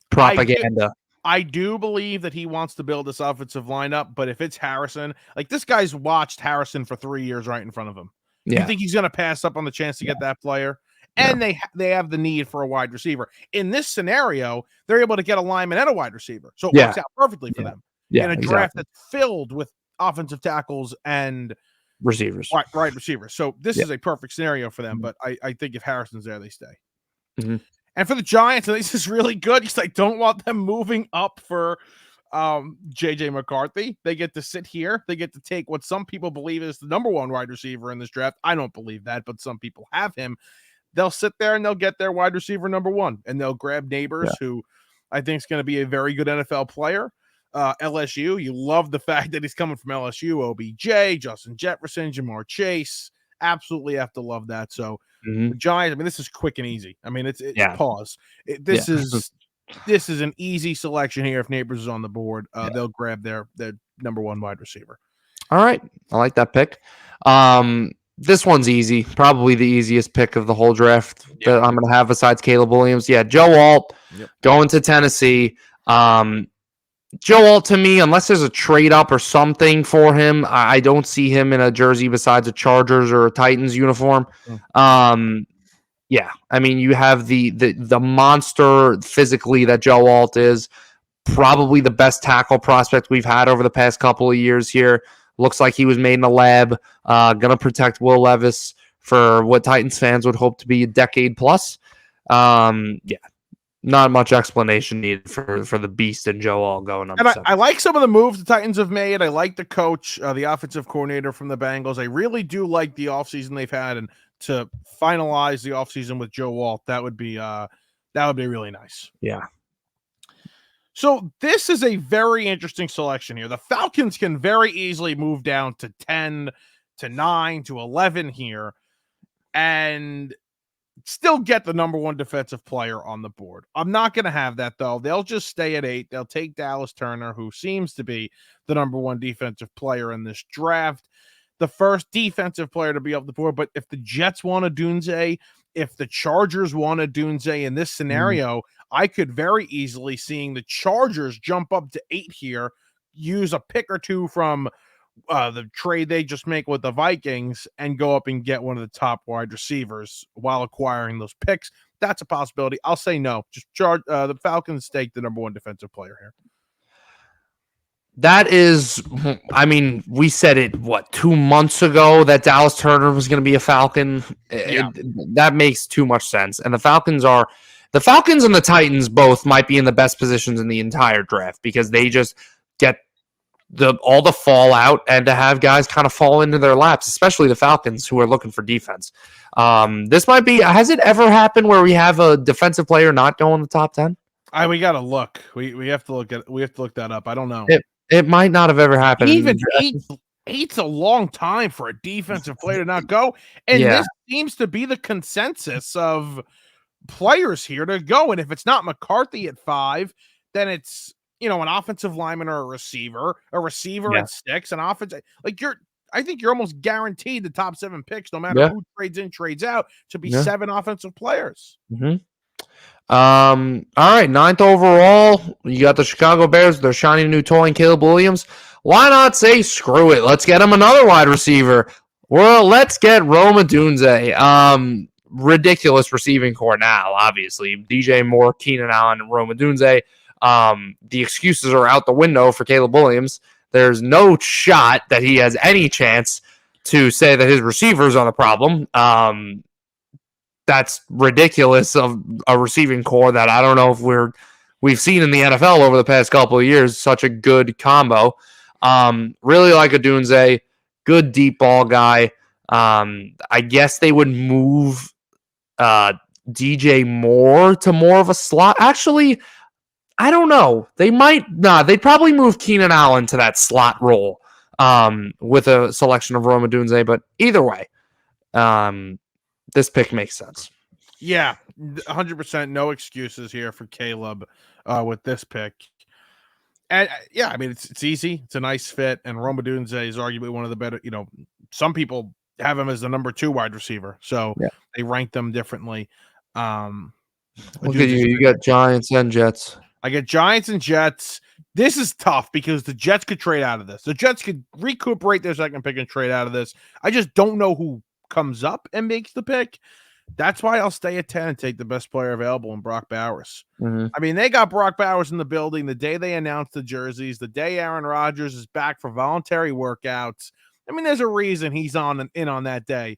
propaganda? I do believe that he wants to build this offensive lineup, but if it's Harrison, like this guy's watched Harrison for 3 years right in front of him. Yeah. You think he's going to pass up on the chance to get that player? And they have the need for a wide receiver. In this scenario, they're able to get a lineman and a wide receiver. So it works out perfectly for them. In a draft that's filled with offensive tackles and receivers. Right receivers. So this is a perfect scenario for them, but I think if Harrison's there, they stay. Mm-hmm. And for the Giants, this is really good because I don't want them moving up for JJ McCarthy. They get to sit here. They get to take what some people believe is the number 1 wide receiver in this draft. I don't believe that, but some people have him. They'll sit there and they'll get their wide receiver number 1, and they'll grab Neighbors, who I think is going to be a very good NFL player. LSU, you love the fact that he's coming from LSU. OBJ, Justin Jefferson, Jamar Chase. Absolutely have to love that. So the Giants, I mean, this is quick and easy. I mean, it's pause. This is an easy selection here. If Neighbors is on the board, they'll grab their number 1 wide receiver. All right. I like that pick. This one's easy. Probably the easiest pick of the whole draft that I'm going to have besides Caleb Williams. Yeah, Joe Alt going to Tennessee. Joe Alt, to me, unless there's a trade up or something for him, I don't see him in a jersey besides a Chargers or a Titans uniform. Yeah, I mean, you have the monster physically that Joe Alt is. Probably the best tackle prospect we've had over the past couple of years here. Looks like he was made in a lab. Gonna protect Will Levis for what Titans fans would hope to be a decade plus. Not much explanation needed for the beast and Joe Alt going up. And I like some of the moves the Titans have made. I like the coach, the offensive coordinator from the Bengals. I really do like the offseason they've had, and to finalize the offseason with Joe Alt, that would be really nice. Yeah. So this is a very interesting selection here. The Falcons can very easily move down to 10, to 9, to 11 here and still get the number one defensive player on the board. I'm not going to have that, though. They'll just stay at 8. They'll take Dallas Turner, who seems to be the number one defensive player in this draft, the first defensive player to be off the board. But if the Jets want a Dunze, if the Chargers want a Dunze in this scenario, I could very easily seeing the Chargers jump up to 8 here, use a pick or two from the trade they just make with the Vikings and go up and get one of the top wide receivers while acquiring those picks. That's a possibility. I'll say no. Just charge the Falcons take the number one defensive player here. That is, I mean, we said it, 2 months ago that Dallas Turner was going to be a Falcon. Yeah. That makes too much sense. And the Falcons and the Titans both might be in the best positions in the entire draft because they just get all the fallout and to have guys kind of fall into their laps, especially the Falcons who are looking for defense. This might be, has it ever happened where we have a defensive player not go in the top 10? We got to look. We have to look that up. I don't know. It might not have ever happened. Even eight's a long time for a defensive player to not go. And this seems to be the consensus of players here to go. And if it's not McCarthy at 5, then it's, an offensive lineman or a receiver at 6, an offense. I think you're almost guaranteed the top 7 picks, no matter who trades in, trades out, to be 7 offensive players. Mm-hmm. All right, 9th overall, you got the Chicago Bears, their shiny new toy, and Caleb Williams. Why not say screw it? Let's get him another wide receiver. Well, let's get Rome Odunze. Ridiculous receiving core now, obviously. DJ Moore, Keenan Allen, and Rome Odunze. The excuses are out the window for Caleb Williams. There's no shot that he has any chance to say that his receivers are the problem. That's ridiculous of a receiving core that I don't know if we've seen in the NFL over the past couple of years. Such a good combo. Really like Odunze, good deep ball guy. I guess they would move DJ Moore to more of a slot. Actually, I don't know. They'd probably move Keenan Allen to that slot role with a selection of Rome Odunze. But either way, this pick makes sense. Yeah, 100%. No excuses here for Caleb with this pick. And I mean, it's easy. It's a nice fit. And Rome Odunze is arguably one of the better, some people have him as the number 2 wide receiver. So they rank them differently. Look at you. You got Giants and Jets. I get Giants and Jets. This is tough because the Jets could trade out of this. The Jets could recuperate their second pick and trade out of this. I just don't know who comes up and makes the pick. That's why I'll stay at 10 and take the best player available in Brock Bowers. Mm-hmm. I mean, they got Brock Bowers in the building the day they announced the jerseys, the day Aaron Rodgers is back for voluntary workouts. I mean, there's a reason he's in on that day.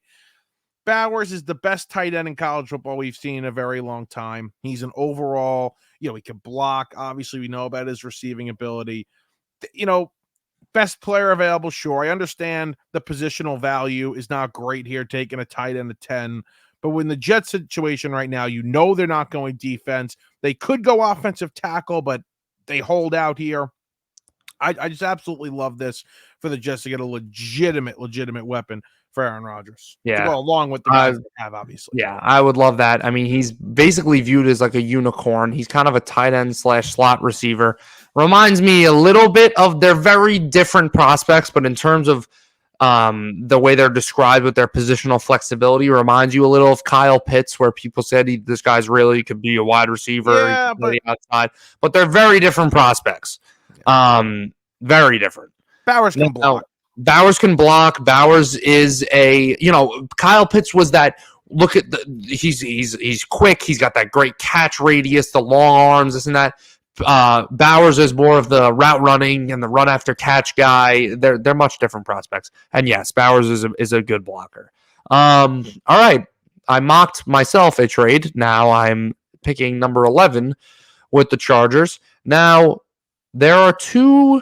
Bowers is the best tight end in college football we've seen in a very long time. He's an overall, he can block. Obviously, we know about his receiving ability. Best player available, sure. I understand the positional value is not great here, taking a tight end at 10. But when the Jets situation right now, they're not going defense. They could go offensive tackle, but they hold out here. I just absolutely love this for the Jets to get a legitimate weapon for Aaron Rodgers. Yeah. To go along with the guys they have, obviously. Yeah, I would love that. I mean, he's basically viewed as like a unicorn. He's kind of a tight end / slot receiver. Reminds me a little bit of, they're very different prospects, but in terms of the way they're described with their positional flexibility, reminds you a little of Kyle Pitts, where people said this guy's really could be a wide receiver outside, but they're very different prospects. Very different. Bowers can block. Bowers can block. Bowers is Kyle Pitts was that. Look at he's quick. He's got that great catch radius, the long arms, this and that. Bowers is more of the route running and the run after catch guy. They're much different prospects. And yes, Bowers is a good blocker. All right, I mocked myself a trade. Now I'm picking number 11 with the Chargers. Now there are 2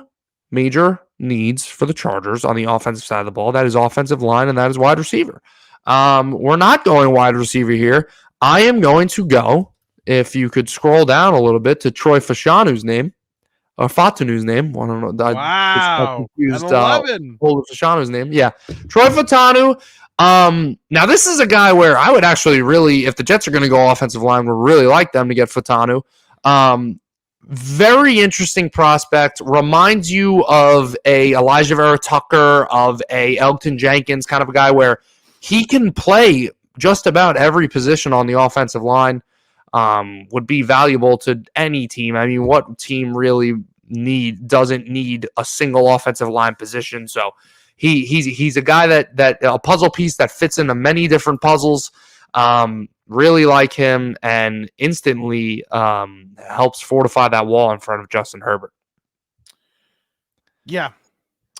major needs for the Chargers on the offensive side of the ball. That is offensive line and that is wide receiver. We're not going wide receiver here. I am going to go, if you could scroll down a little bit, to Troy Fashanu's name. Fatunu's name. I don't know. I Wow. An confused 11. Fashanu's name. Yeah. Troy Fatanu. Now this is a guy where I would actually really, if the Jets are going to go offensive line, would really like them to get Fatanu. Very interesting prospect. Reminds you of a Elijah Vera Tucker, of a Elgton Jenkins, kind of a guy where he can play just about every position on the offensive line. Would be valuable to any team. I mean, what team really doesn't need a single offensive line position? So he's a guy that a puzzle piece that fits into many different puzzles. Really like him, and instantly helps fortify that wall in front of Justin Herbert. Yeah.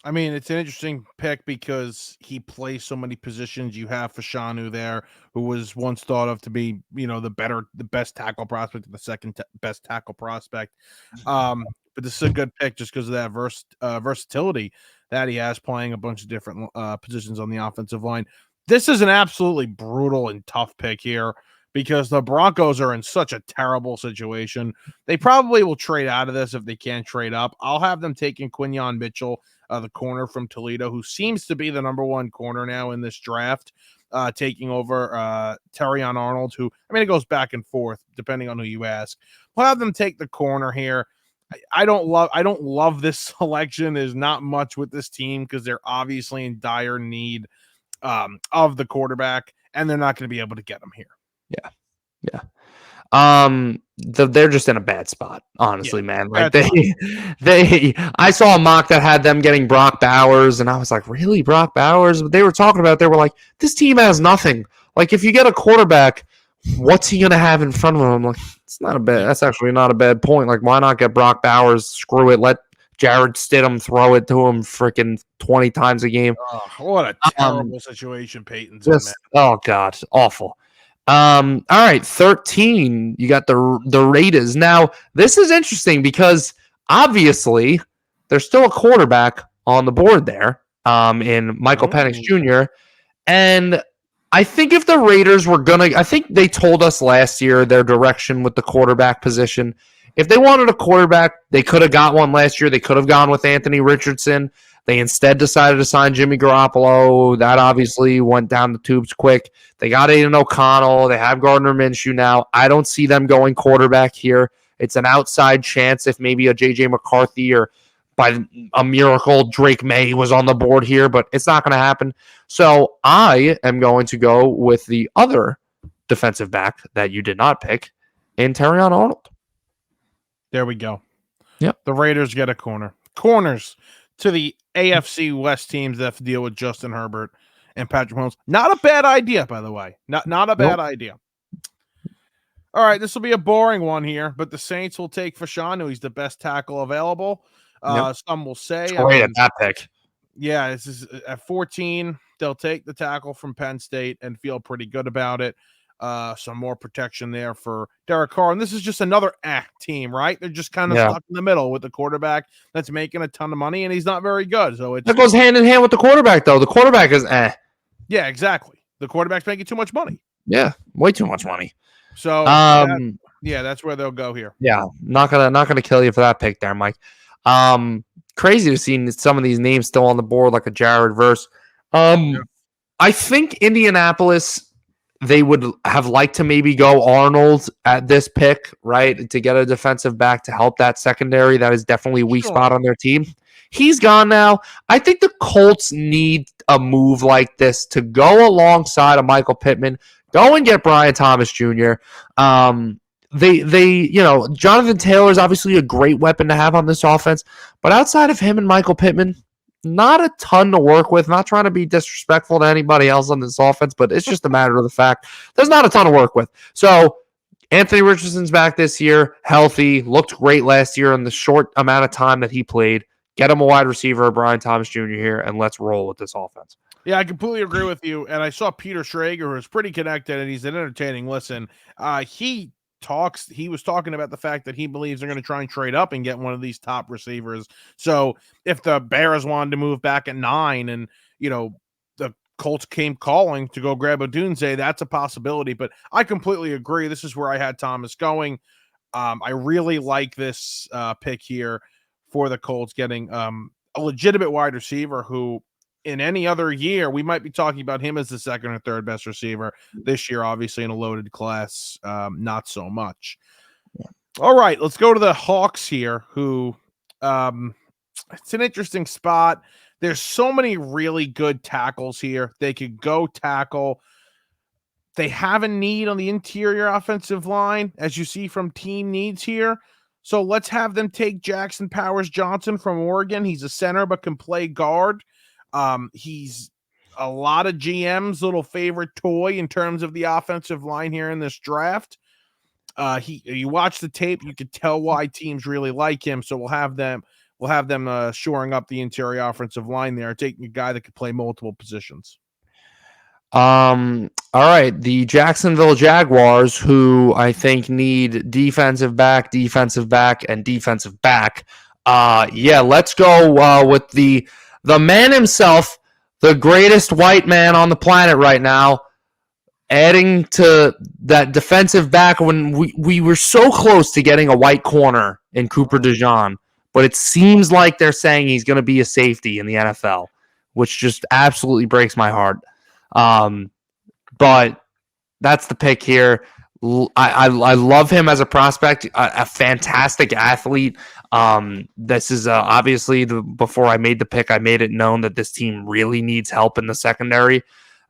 I mean, it's an interesting pick because he plays so many positions. You have Fashanu there, who was once thought of to be, the best tackle prospect, the second best tackle prospect. But this is a good pick just because of that versatility that he has, playing a bunch of different positions on the offensive line. This is an absolutely brutal and tough pick here because the Broncos are in such a terrible situation. They probably will trade out of this if they can't trade up. I'll have them taking Quinyon Mitchell, the corner from Toledo, who seems to be the number one corner now in this draft, taking over Terrion Arnold, who, I mean, it goes back and forth depending on who you ask. We'll have them take the corner here. I don't love this selection. There's not much with this team because they're obviously in dire need of the quarterback, and they're not going to be able to get him here. Yeah. They're just in a bad spot, honestly, man. Like I saw a mock that had them getting Brock Bowers, and I was like, really, Brock Bowers? But they were like, this team has nothing. Like, if you get a quarterback, what's he gonna have in front of him? I'm like, that's actually not a bad point. Like, why not get Brock Bowers? Screw it. Let Jared Stidham throw it to him freaking 20 times a game. Oh, what a terrible situation Peyton's in, man. Oh God, awful. All right, 13. You got the Raiders. Now, this is interesting because obviously there's still a quarterback on the board there, in Michael Penix Jr. And I think if the Raiders were I think they told us last year their direction with the quarterback position. If they wanted a quarterback, they could have got one last year. They could have gone with Anthony Richardson. They instead decided to sign Jimmy Garoppolo. That obviously went down the tubes quick. They got Aiden O'Connell. They have Gardner Minshew now. I don't see them going quarterback here. It's an outside chance if maybe a J.J. McCarthy or by a miracle Drake May was on the board here, but it's not going to happen. So I am going to go with the other defensive back that you did not pick in Terrion Arnold. There we go. Yep. The Raiders get a corner. Corners to the AFC West teams that have to deal with Justin Herbert and Patrick Mahomes. Not a bad idea, by the way. Not a bad idea. All right, this will be a boring one here, but the Saints will take Fashanu. He's the best tackle available. Some will say. Great at that pick. Yeah, this is at 14. They'll take the tackle from Penn State and feel pretty good about it. Some more protection there for Derek Carr. And this is just another team, right? They're just kind of stuck in the middle with the quarterback that's making a ton of money, and he's not very good. So that goes hand in hand with the quarterback, though. The quarterback is Yeah, exactly. The quarterback's making too much money. Yeah, way too much money. So that's where they'll go here. Yeah, not gonna kill you for that pick there, Mike. Crazy to see some of these names still on the board, like a Jared Verse. I think Indianapolis, they would have liked to maybe go Arnold at this pick, right? To get a defensive back to help that secondary. That is definitely a weak spot on their team. He's gone now. I think the Colts need a move like this to go alongside of Michael Pittman. Go and get Brian Thomas Jr. Jonathan Taylor is obviously a great weapon to have on this offense, but outside of him and Michael Pittman, not a ton to work with. Not trying to be disrespectful to anybody else on this offense, but it's just a matter of the fact there's not a ton to work with. So Anthony Richardson's back this year, healthy, looked great last year in the short amount of time that he played. Get him a wide receiver, Brian Thomas Jr. here, and let's roll with this offense. Yeah, I completely agree with you. And I saw Peter Schrager, who's pretty connected, and he's an entertaining listen. He was talking about the fact that he believes they're going to try and trade up and get one of these top receivers. So if the Bears wanted to move back at 9 and, the Colts came calling to go grab Odunze, that's a possibility. But I completely agree. This is where I had Thomas going. I really like this pick here. for the Colts getting a legitimate wide receiver who in any other year, we might be talking about him as the second or third best receiver. This year, obviously, in a loaded class, not so much. All right, let's go to the Hawks here, who it's an interesting spot. There's so many really good tackles here. They could go tackle. They have a need on the interior offensive line, as you see from team needs here. So let's have them take Jackson Powers Johnson from Oregon. He's a center but can play guard. He's a lot of GM's little favorite toy in terms of the offensive line here in this draft. You watch the tape, you could tell why teams really like him. So we'll have them shoring up the interior offensive line there, taking a guy that could play multiple positions. All right, the Jacksonville Jaguars, who I think need defensive back, and defensive back. Yeah, let's go with the man himself, the greatest white man on the planet right now, adding to that defensive back when we were so close to getting a white corner in Cooper DeJean, but it seems like they're saying he's going to be a safety in the NFL, which just absolutely breaks my heart. But that's the pick here. I love him as a prospect, a fantastic athlete. This is obviously before I made the pick, I made it known that this team really needs help in the secondary.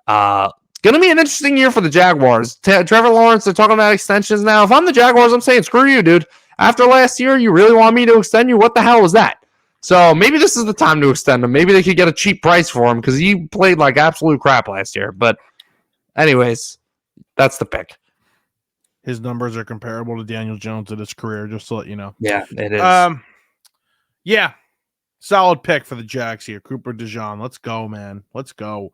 Going to be an interesting year for the Jaguars. Trevor Lawrence, they're talking about extensions now. If I'm the Jaguars, I'm saying screw you, dude. After last year, you really want me to extend you? What the hell was that? So maybe this is the time to extend him. Maybe they could get a cheap price for him because he played like absolute crap last year. But anyways, that's the pick. His numbers are comparable to Daniel Jones in his career, just to let you know. Yeah, it is. Yeah, solid pick for the Jags here. Cooper DeJean. Let's go, man. Let's go.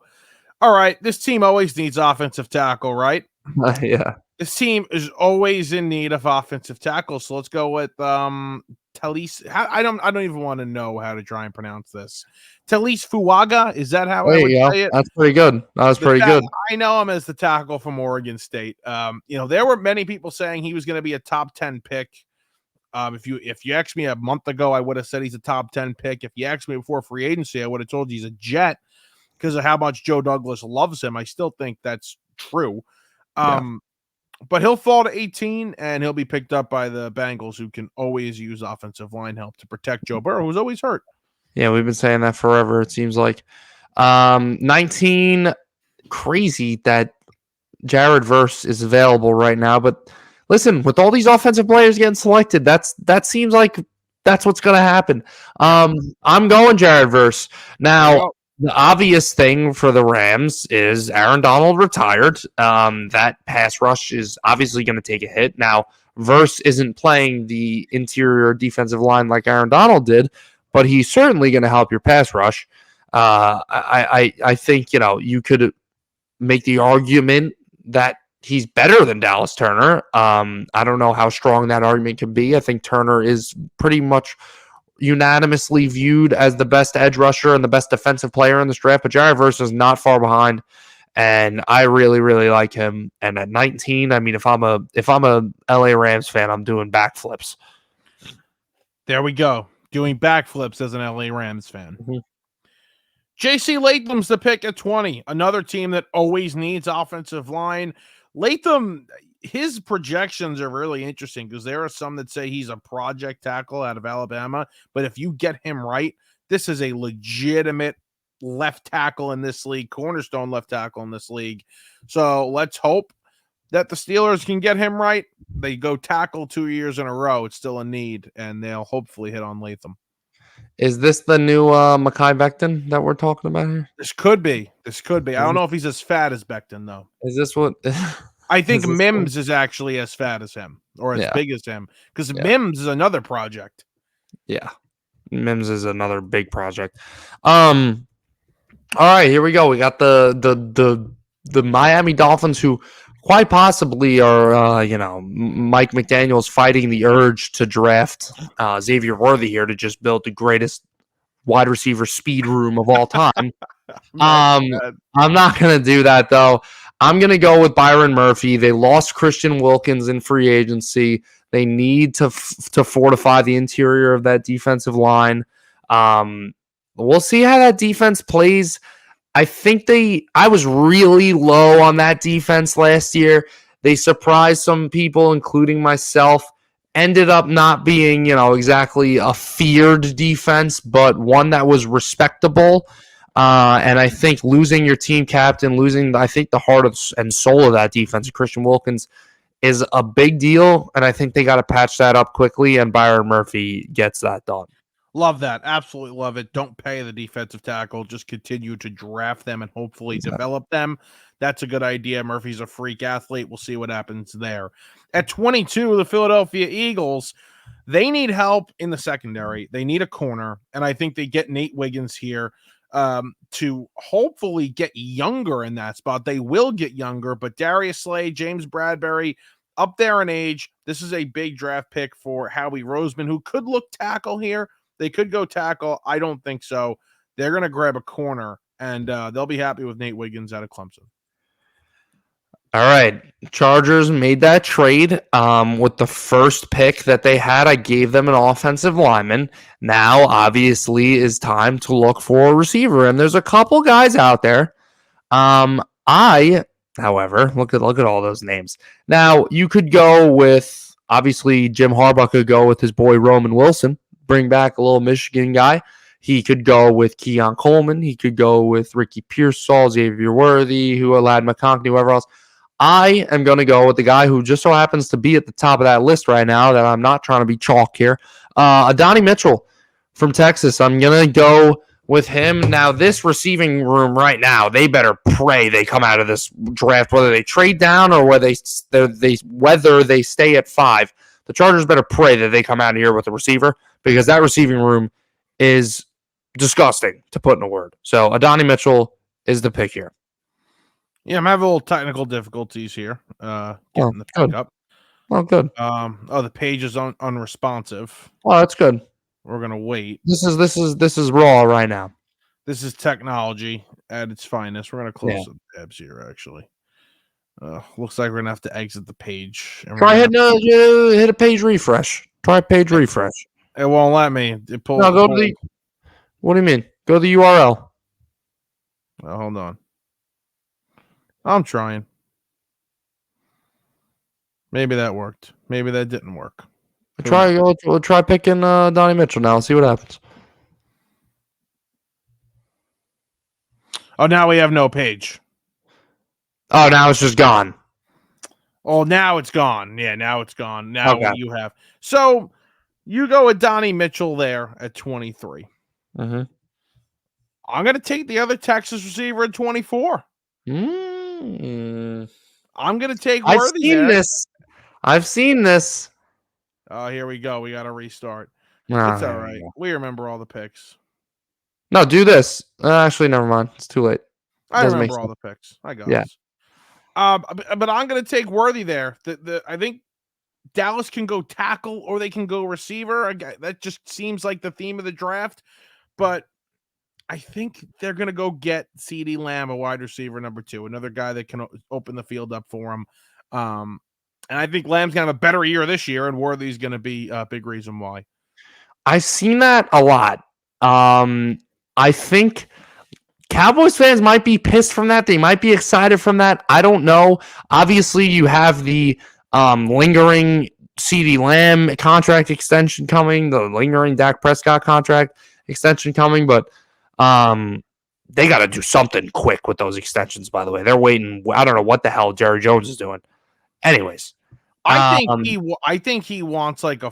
All right, this team always needs offensive tackle, right? Yeah. This team is always in need of offensive tackle, so let's go with Talis. I don't even want to know how to try and pronounce this. Talis Fuaga, is that how I would say it? That's pretty good. That was pretty good. I know him as the tackle from Oregon State. There were many people saying he was going to be a top 10 pick. If you asked me a month ago, I would have said he's a top 10 pick. If you asked me before free agency, I would have told you he's a Jet because of how much Joe Douglas loves him. I still think that's true. But he'll fall to 18, and he'll be picked up by the Bengals, who can always use offensive line help to protect Joe Burrow, who's always hurt. Yeah, we've been saying that forever, it seems like. 19, crazy that Jared Verse is available right now. But listen, with all these offensive players getting selected, that seems like that's what's going to happen. I'm going Jared Verse. Now, the obvious thing for the Rams is Aaron Donald retired. That pass rush is obviously going to take a hit. Now, Verse isn't playing the interior defensive line like Aaron Donald did, but he's certainly going to help your pass rush. I think, you could make the argument that he's better than Dallas Turner. I don't know how strong that argument can be. I think Turner is pretty much unanimously viewed as the best edge rusher and the best defensive player in this draft, but Jared Verse is not far behind, and I really, really like him. And at 19, I mean, if I'm a LA Rams fan, I'm doing backflips. There we go, doing backflips as an LA Rams fan. Mm-hmm. JC Latham's the pick at 20, another team that always needs offensive line. Latham, his projections are really interesting because there are some that say he's a project tackle out of Alabama, but if you get him right, this is a legitimate left tackle in this league, cornerstone left tackle in this league. So let's hope that the Steelers can get him right. They go tackle 2 years in a row. It's still a need, and they'll hopefully hit on Latham. Is this the new Mekhi Becton that we're talking about here? This could be. I don't know if he's as fat as Becton, though. Is this what... I think Mims is actually as fat as him or as big as him because Mims is another project. Yeah. Mims is another big project. All right, here we go. We got the Miami Dolphins, who quite possibly are, Mike McDaniel's fighting the urge to draft Xavier Worthy here to just build the greatest wide receiver speed room of all time. I'm not going to do that, though. I'm going to go with Byron Murphy. They lost Christian Wilkins in free agency. They need to fortify the interior of that defensive line. We'll see how that defense plays. I was really low on that defense last year. They surprised some people, including myself. Ended up not being, exactly a feared defense, but one that was respectable. And I think losing your team captain, losing, I think, the heart and soul of that defense, Christian Wilkins, is a big deal. And I think they got to patch that up quickly, and Byron Murphy gets that done. Love that. Absolutely love it. Don't pay the defensive tackle. Just continue to draft them and hopefully develop them. That's a good idea. Murphy's a freak athlete. We'll see what happens there. At 22, the Philadelphia Eagles, they need help in the secondary. They need a corner, and I think they get Nate Wiggins here to hopefully get younger in that spot. They will get younger, but Darius Slay, James Bradbury, up there in age. This is a big draft pick for Howie Roseman, who could look tackle here. They could go tackle. I don't think so. They're going to grab a corner, and they'll be happy with Nate Wiggins out of Clemson. All right. Chargers made that trade with the first pick that they had. I gave them an offensive lineman. Now, obviously, is time to look for a receiver, and there's a couple guys out there. However, look at all those names. Now, you could go with, obviously, Jim Harbaugh could go with his boy Roman Wilson, bring back a little Michigan guy. He could go with Keon Coleman. He could go with Ricky Pearsall, Xavier Worthy, Ladd McConkey, whoever else. I am going to go with the guy who just so happens to be at the top of that list right now, that I'm not trying to be chalk here. Adonai Mitchell from Texas. I'm going to go with him. Now, this receiving room right now, they better pray they come out of this draft, whether they trade down or whether they stay at 5. The Chargers better pray that they come out of here with a receiver, because that receiving room is disgusting, to put in a word. So Adonai Mitchell is the pick here. Yeah, I'm having a little technical difficulties here. Getting the pick up. Oh, good. The page is unresponsive. Oh, that's good. We're gonna wait. This is raw right now. This is technology at its finest. We're gonna close the tabs here. Actually, looks like we're gonna have to exit the page. Try hit a page refresh. Try page refresh. It won't let me. Go to the. What do you mean? Go to the URL. Oh, hold on. I'm trying. Maybe that worked. Maybe that didn't work. We'll try picking Donnie Mitchell now. See what happens. Oh, now we have no page. Oh, now it's just gone. Oh, now it's gone. Yeah, now it's gone. Now you have. So you go with Donnie Mitchell there at 23. Mm-hmm. I'm going to take the other Texas receiver at 24. I'm going to take Worthy. I've seen this. Oh, here we go. We got to restart. It's all right. We remember all the picks. No, do this. Actually, never mind. It's too late. I remember all the picks. I got this. But I'm going to take Worthy there. I think Dallas can go tackle or they can go receiver. That just seems like the theme of the draft. But I think they're going to go get CeeDee Lamb, a wide receiver, number 2, another guy that can open the field up for him. And I think Lamb's going to have a better year this year, and Worthy's going to be a big reason why. I've seen that a lot. I think Cowboys fans might be pissed from that. They might be excited from that. I don't know. Obviously, you have the lingering CeeDee Lamb contract extension coming, the lingering Dak Prescott contract extension coming, but they got to do something quick with those extensions, by the way. They're waiting. I don't know what the hell Jerry Jones is doing. Anyways, I think he wants like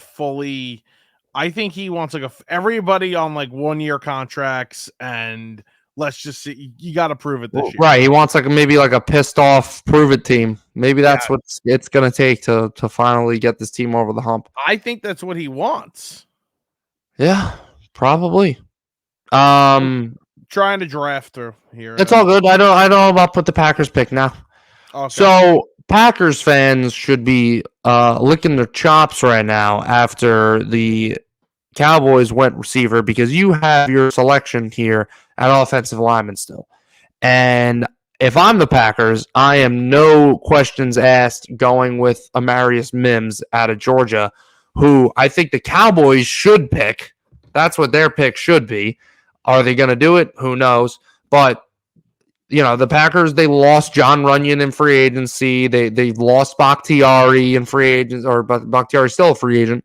everybody on like 1-year contracts, and let's just see. You got to prove it this year. Right. He wants maybe a pissed off prove it team. Maybe that's what it's going to take to finally get this team over the hump. I think that's what he wants. Yeah, probably. Trying to draft her here. It's all good. I don't know about the Packers pick now. Okay. So Packers fans should be licking their chops right now after the Cowboys went receiver, because you have your selection here at offensive lineman still. And if I'm the Packers, I am no questions asked going with Amarius Mims out of Georgia, who I think the Cowboys should pick. That's what their pick should be. Are they going to do it? Who knows? But the Packers, they lost John Runyon in free agency. They lost Bakhtiari in free agents, or Bakhtiari's still a free agent.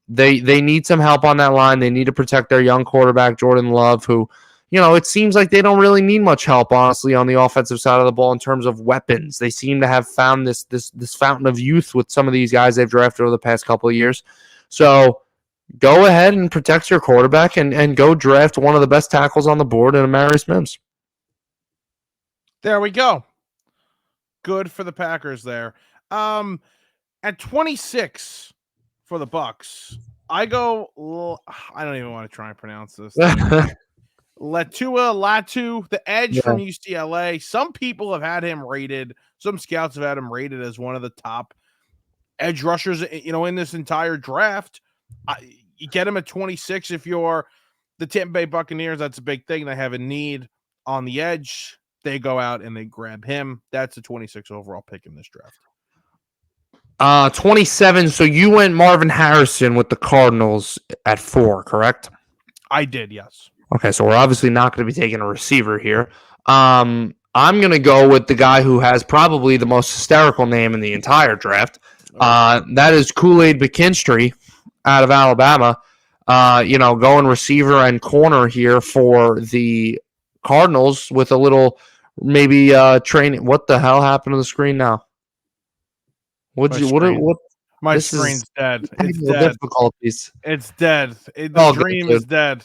They need some help on that line. They need to protect their young quarterback, Jordan Love, who, it seems like they don't really need much help, honestly, on the offensive side of the ball in terms of weapons. They seem to have found this fountain of youth with some of these guys they've drafted over the past couple of years. So go ahead and protect your quarterback and go draft one of the best tackles on the board in Amarius Mims. There we go. Good for the Packers there. At 26 for the Bucks, I go. I don't even want to try and pronounce this. Latu, the edge from UCLA. Some people have had him rated. Some scouts have had him rated as one of the top edge rushers, in this entire draft. You get him at 26 if you're the Tampa Bay Buccaneers. That's a big thing. They have a need on the edge. They go out and they grab him. That's a 26 overall pick in this draft. 27. So you went Marvin Harrison with the Cardinals at 4, correct? I did, yes. Okay, so we're obviously not going to be taking a receiver here. I'm going to go with the guy who has probably the most hysterical name in the entire draft. That is Kool-Aid McKinstry out of Alabama. Going receiver and corner here for the Cardinals with a little maybe training. What the hell happened to the screen now? My screen's dead. It's dead. Difficulties. It's dead. The dream is dead.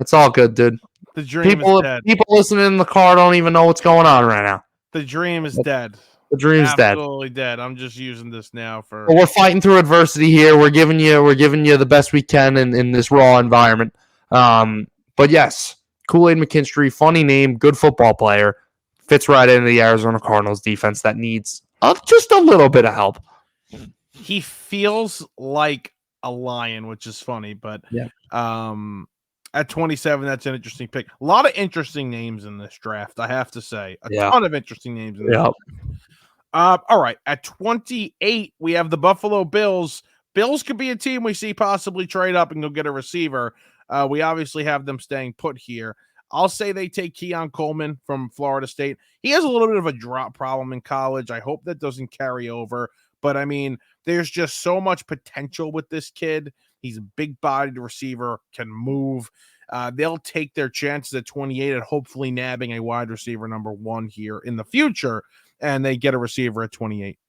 It's all good, dude. The dream is dead. People listening in the car don't even know what's going on right now. The dream is dead. The dream's absolutely dead. I'm just using this now for. Well, we're fighting through adversity here. We're giving you the best we can in this raw environment. But yes, Kool-Aid McKinstry, funny name, good football player, fits right into the Arizona Cardinals defense that needs just a little bit of help. He feels like a lion, which is funny, but at 27, that's an interesting pick. A lot of interesting names in this draft, I have to say. A ton of interesting names in this draft. All right, at 28, we have the Buffalo Bills. Bills could be a team we see possibly trade up and go get a receiver. We obviously have them staying put here. I'll say they take Keon Coleman from Florida State. He has a little bit of a drop problem in college. I hope that doesn't carry over. But, I mean, there's just so much potential with this kid. He's a big-bodied receiver, can move. They'll take their chances at 28 and hopefully nabbing a wide receiver number 1 here in the future, and they get a receiver at 28.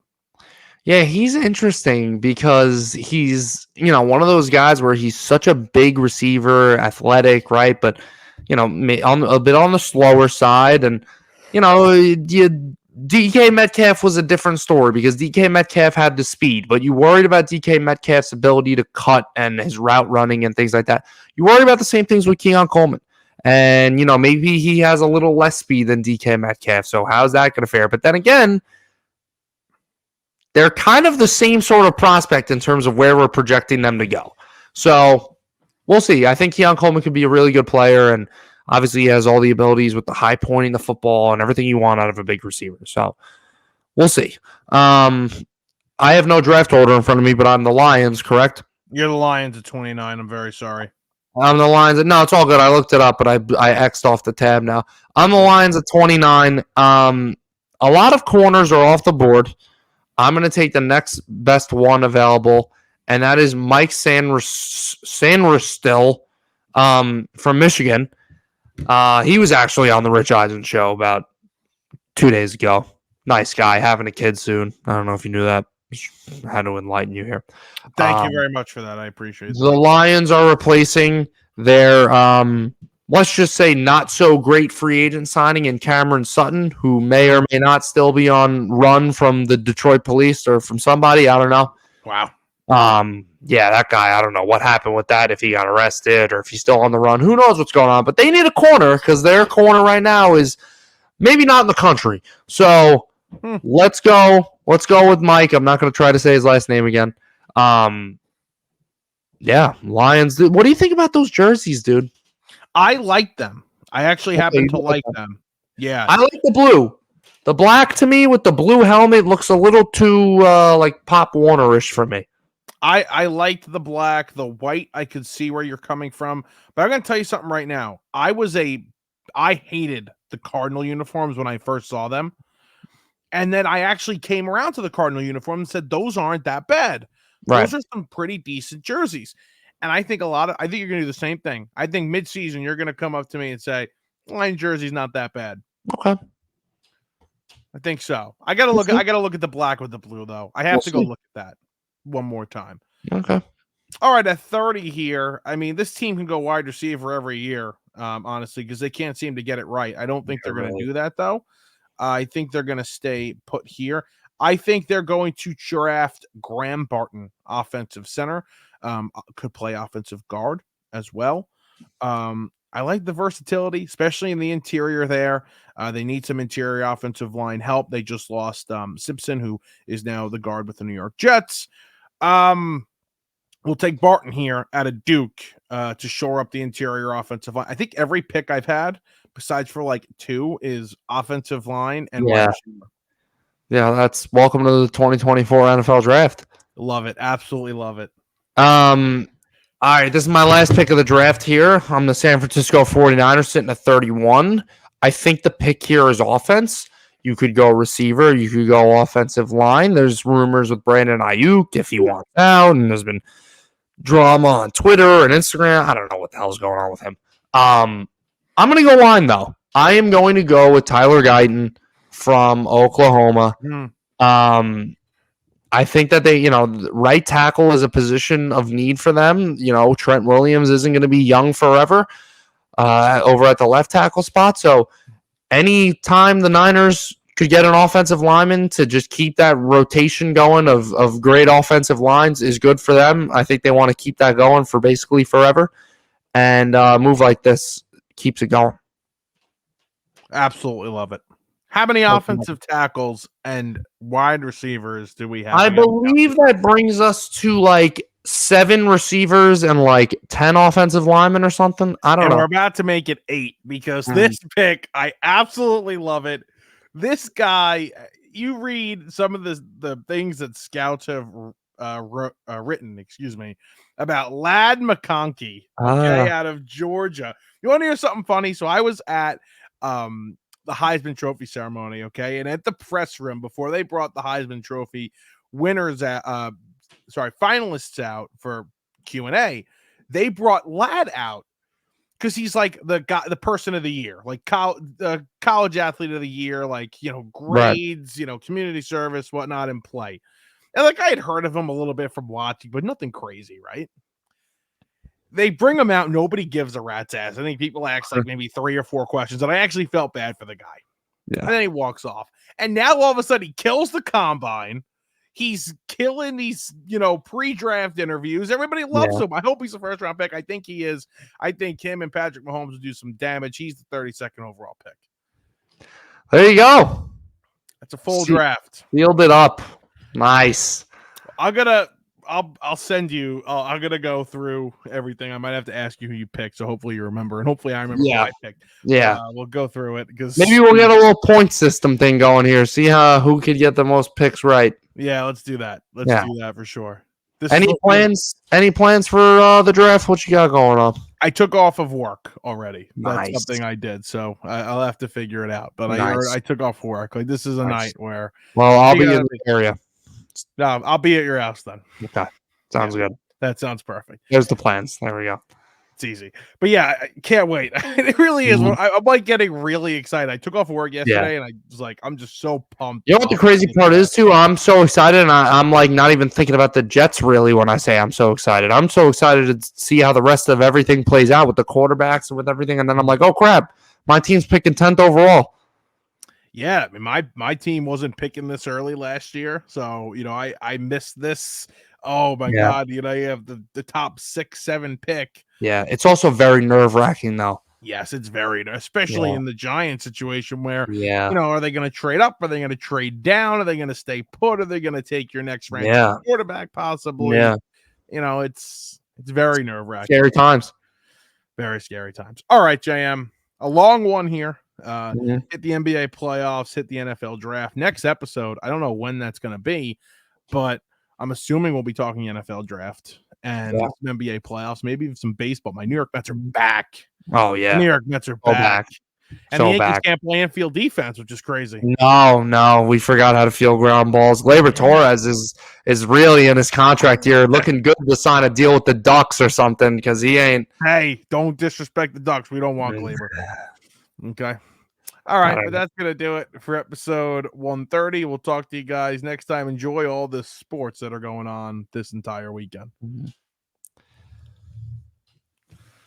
Yeah, he's interesting because he's, one of those guys where he's such a big receiver, athletic, right? But, a bit on the slower side. And, DK Metcalf was a different story because DK Metcalf had the speed, but you worried about DK Metcalf's ability to cut and his route running and things like that. You worry about the same things with Keon Coleman. And, maybe he has a little less speed than DK Metcalf. So how's that going to fare? But then again, they're kind of the same sort of prospect in terms of where we're projecting them to go. So we'll see. I think Keon Coleman could be a really good player, and obviously he has all the abilities with the high pointing the football and everything you want out of a big receiver. So we'll see. I have no draft order in front of me, but I'm the Lions, correct? You're the Lions at 29. I'm very sorry. I'm the Lions. No, it's all good. I looked it up, but I X'd off the tab now. I'm the Lions at 29. A lot of corners are off the board. I'm going to take the next best one available, and that is Mike Sanristil from Michigan. He was actually on the Rich Eisen show about 2 days ago. Nice guy, having a kid soon. I don't know if you knew that. Just had to enlighten you here. Thank you very much for that. I appreciate it. The Lions are replacing their, let's just say, not so great free agent signing in Cameron Sutton, who may or may not still be on run from the Detroit police or from somebody. I don't know. Wow. Yeah, that guy, I don't know what happened with that, if he got arrested or if he's still on the run. Who knows what's going on? But they need a corner because their corner right now is maybe not in the country. So let's go. Let's go with Mike. I'm not going to try to say his last name again. Yeah, Lions. What do you think about those jerseys, dude? I like them. I actually happen to like them. Yeah, I like the blue. The black to me with the blue helmet looks a little too like Pop Warner-ish for me. I liked the black, the white. I could see where you're coming from, but I'm gonna tell you something right now. I hated the Cardinal uniforms when I first saw them, and then I actually came around to the Cardinal uniform and said those aren't that bad. Right. Those are some pretty decent jerseys, and I think I think you're gonna do the same thing. I think mid-season you're gonna come up to me and say, "Line jersey's not that bad." Okay. I think so. We'll see. I gotta look at the black with the blue though. I have We'll to go see. look at that one more time. Okay. All right, at 30 here. I mean, this team can go wide receiver every year, honestly, because they can't seem to get it right. I don't think Yeah, they're going to really. do that, though. I think they're going to stay put here. I think they're going to draft Graham Barton, offensive center. Could play offensive guard as well. I like the versatility, especially in the interior there. They need some interior offensive line help. They just lost Simpson, who is now the guard with the New York Jets. We'll take Barton here out of Duke to shore up the interior offensive line. I think every pick I've had, besides for like 2, is offensive line and wide Yeah. receiver. Yeah, that's welcome to the 2024 NFL draft. Love it. Absolutely love it. All right, this is my last pick of the draft here. I'm the San Francisco 49ers sitting at 31. I think the pick here is offense. You could go receiver, you could go offensive line. There's rumors with Brandon Ayuk if he wants out, and there's been drama on Twitter and Instagram. I don't know what the hell's going on with him. I'm going to go line, though. I am going to go with Tyler Guyton from Oklahoma. I think that they, right tackle is a position of need for them. Trent Williams isn't going to be young forever over at the left tackle spot. So anytime the Niners could get an offensive lineman to just keep that rotation going of great offensive lines is good for them. I think they want to keep that going for basically forever. And a move like this keeps it going. Absolutely love it. How many offensive tackles and wide receivers do we have? I believe that brings us to like 7 receivers and like 10 offensive linemen or something. I don't know. We're about to make it 8 because this pick, I absolutely love it. This guy, you read some of the things that scouts have written, about Ladd McConkey, out of Georgia. You want to hear something funny? So I was at the Heisman Trophy ceremony, and at the press room before they brought the Heisman Trophy finalists out for Q&A, they brought Ladd out because he's like the guy, the person of the year, like college athlete of the year, like grades, right. Community service, whatnot, in play. And like I had heard of him a little bit from watching, but nothing crazy, right? They bring him out. Nobody gives a rat's ass. I think people ask like maybe 3 or 4 questions, and I actually felt bad for the guy. Yeah. And then he walks off. And now all of a sudden he kills the combine. He's killing these, pre-draft interviews. Everybody loves him. I hope he's a first-round pick. I think he is. I think him and Patrick Mahomes will do some damage. He's the 32nd overall pick. There you go. That's a full draft. Sealed it up. Nice. I'll send you. I'm gonna go through everything. I might have to ask you who you picked, so hopefully you remember, and hopefully I remember who I picked. Yeah, we'll go through it because maybe we'll get a little point system thing going here. See who could get the most picks right. Yeah, let's do that. Let's do that for sure. Any plans? Any plans for the draft? What you got going on? I took off of work already. Nice. That's something I did, so I'll have to figure it out. But I took off work. Like this is a night where. Well, I'll be in the area. No, I'll be at your house then. Okay. Sounds good. That sounds perfect. There's the plans. There we go. It's easy. But yeah, I can't wait. It really is. I'm like getting really excited. I took off work yesterday and I was like, I'm just so pumped. You know what the crazy part is too? I'm so excited, and I'm like not even thinking about the Jets really when I say I'm so excited. I'm so excited to see how the rest of everything plays out with the quarterbacks and with everything. And then I'm like, oh crap, my team's picking 10th overall. Yeah, I mean, my team wasn't picking this early last year, so I missed this. Oh my God, you have the top 6, 7 pick. Yeah, it's also very nerve-wracking though. Yes, it's very, especially in the Giants situation where, are they going to trade up? Are they going to trade down? Are they going to stay put? Are they going to take your next ranked quarterback possibly? Yeah. It's very nerve-wracking. Scary times. Very scary times. All right, JM, a long one here. Mhm. Hit the NBA playoffs, hit the NFL draft. Next episode, I don't know when that's going to be, but I'm assuming we'll be talking NFL draft and Yeah. some NBA playoffs, maybe even some baseball. My New York Mets are Mhm. back. Oh, The New yeah. York Mets are Go back. back. And the So Yankees back. can't play infield defense, which is crazy. No, we forgot how to field ground balls. Gleyber Torres is really in his contract here, looking good to sign a deal with the Ducks or something because he ain't. Hey, don't disrespect the Ducks. We don't want Glaber. Okay. All right, but that's going to do it for episode 130. We'll talk to you guys next time. Enjoy all the sports that are going on this entire weekend.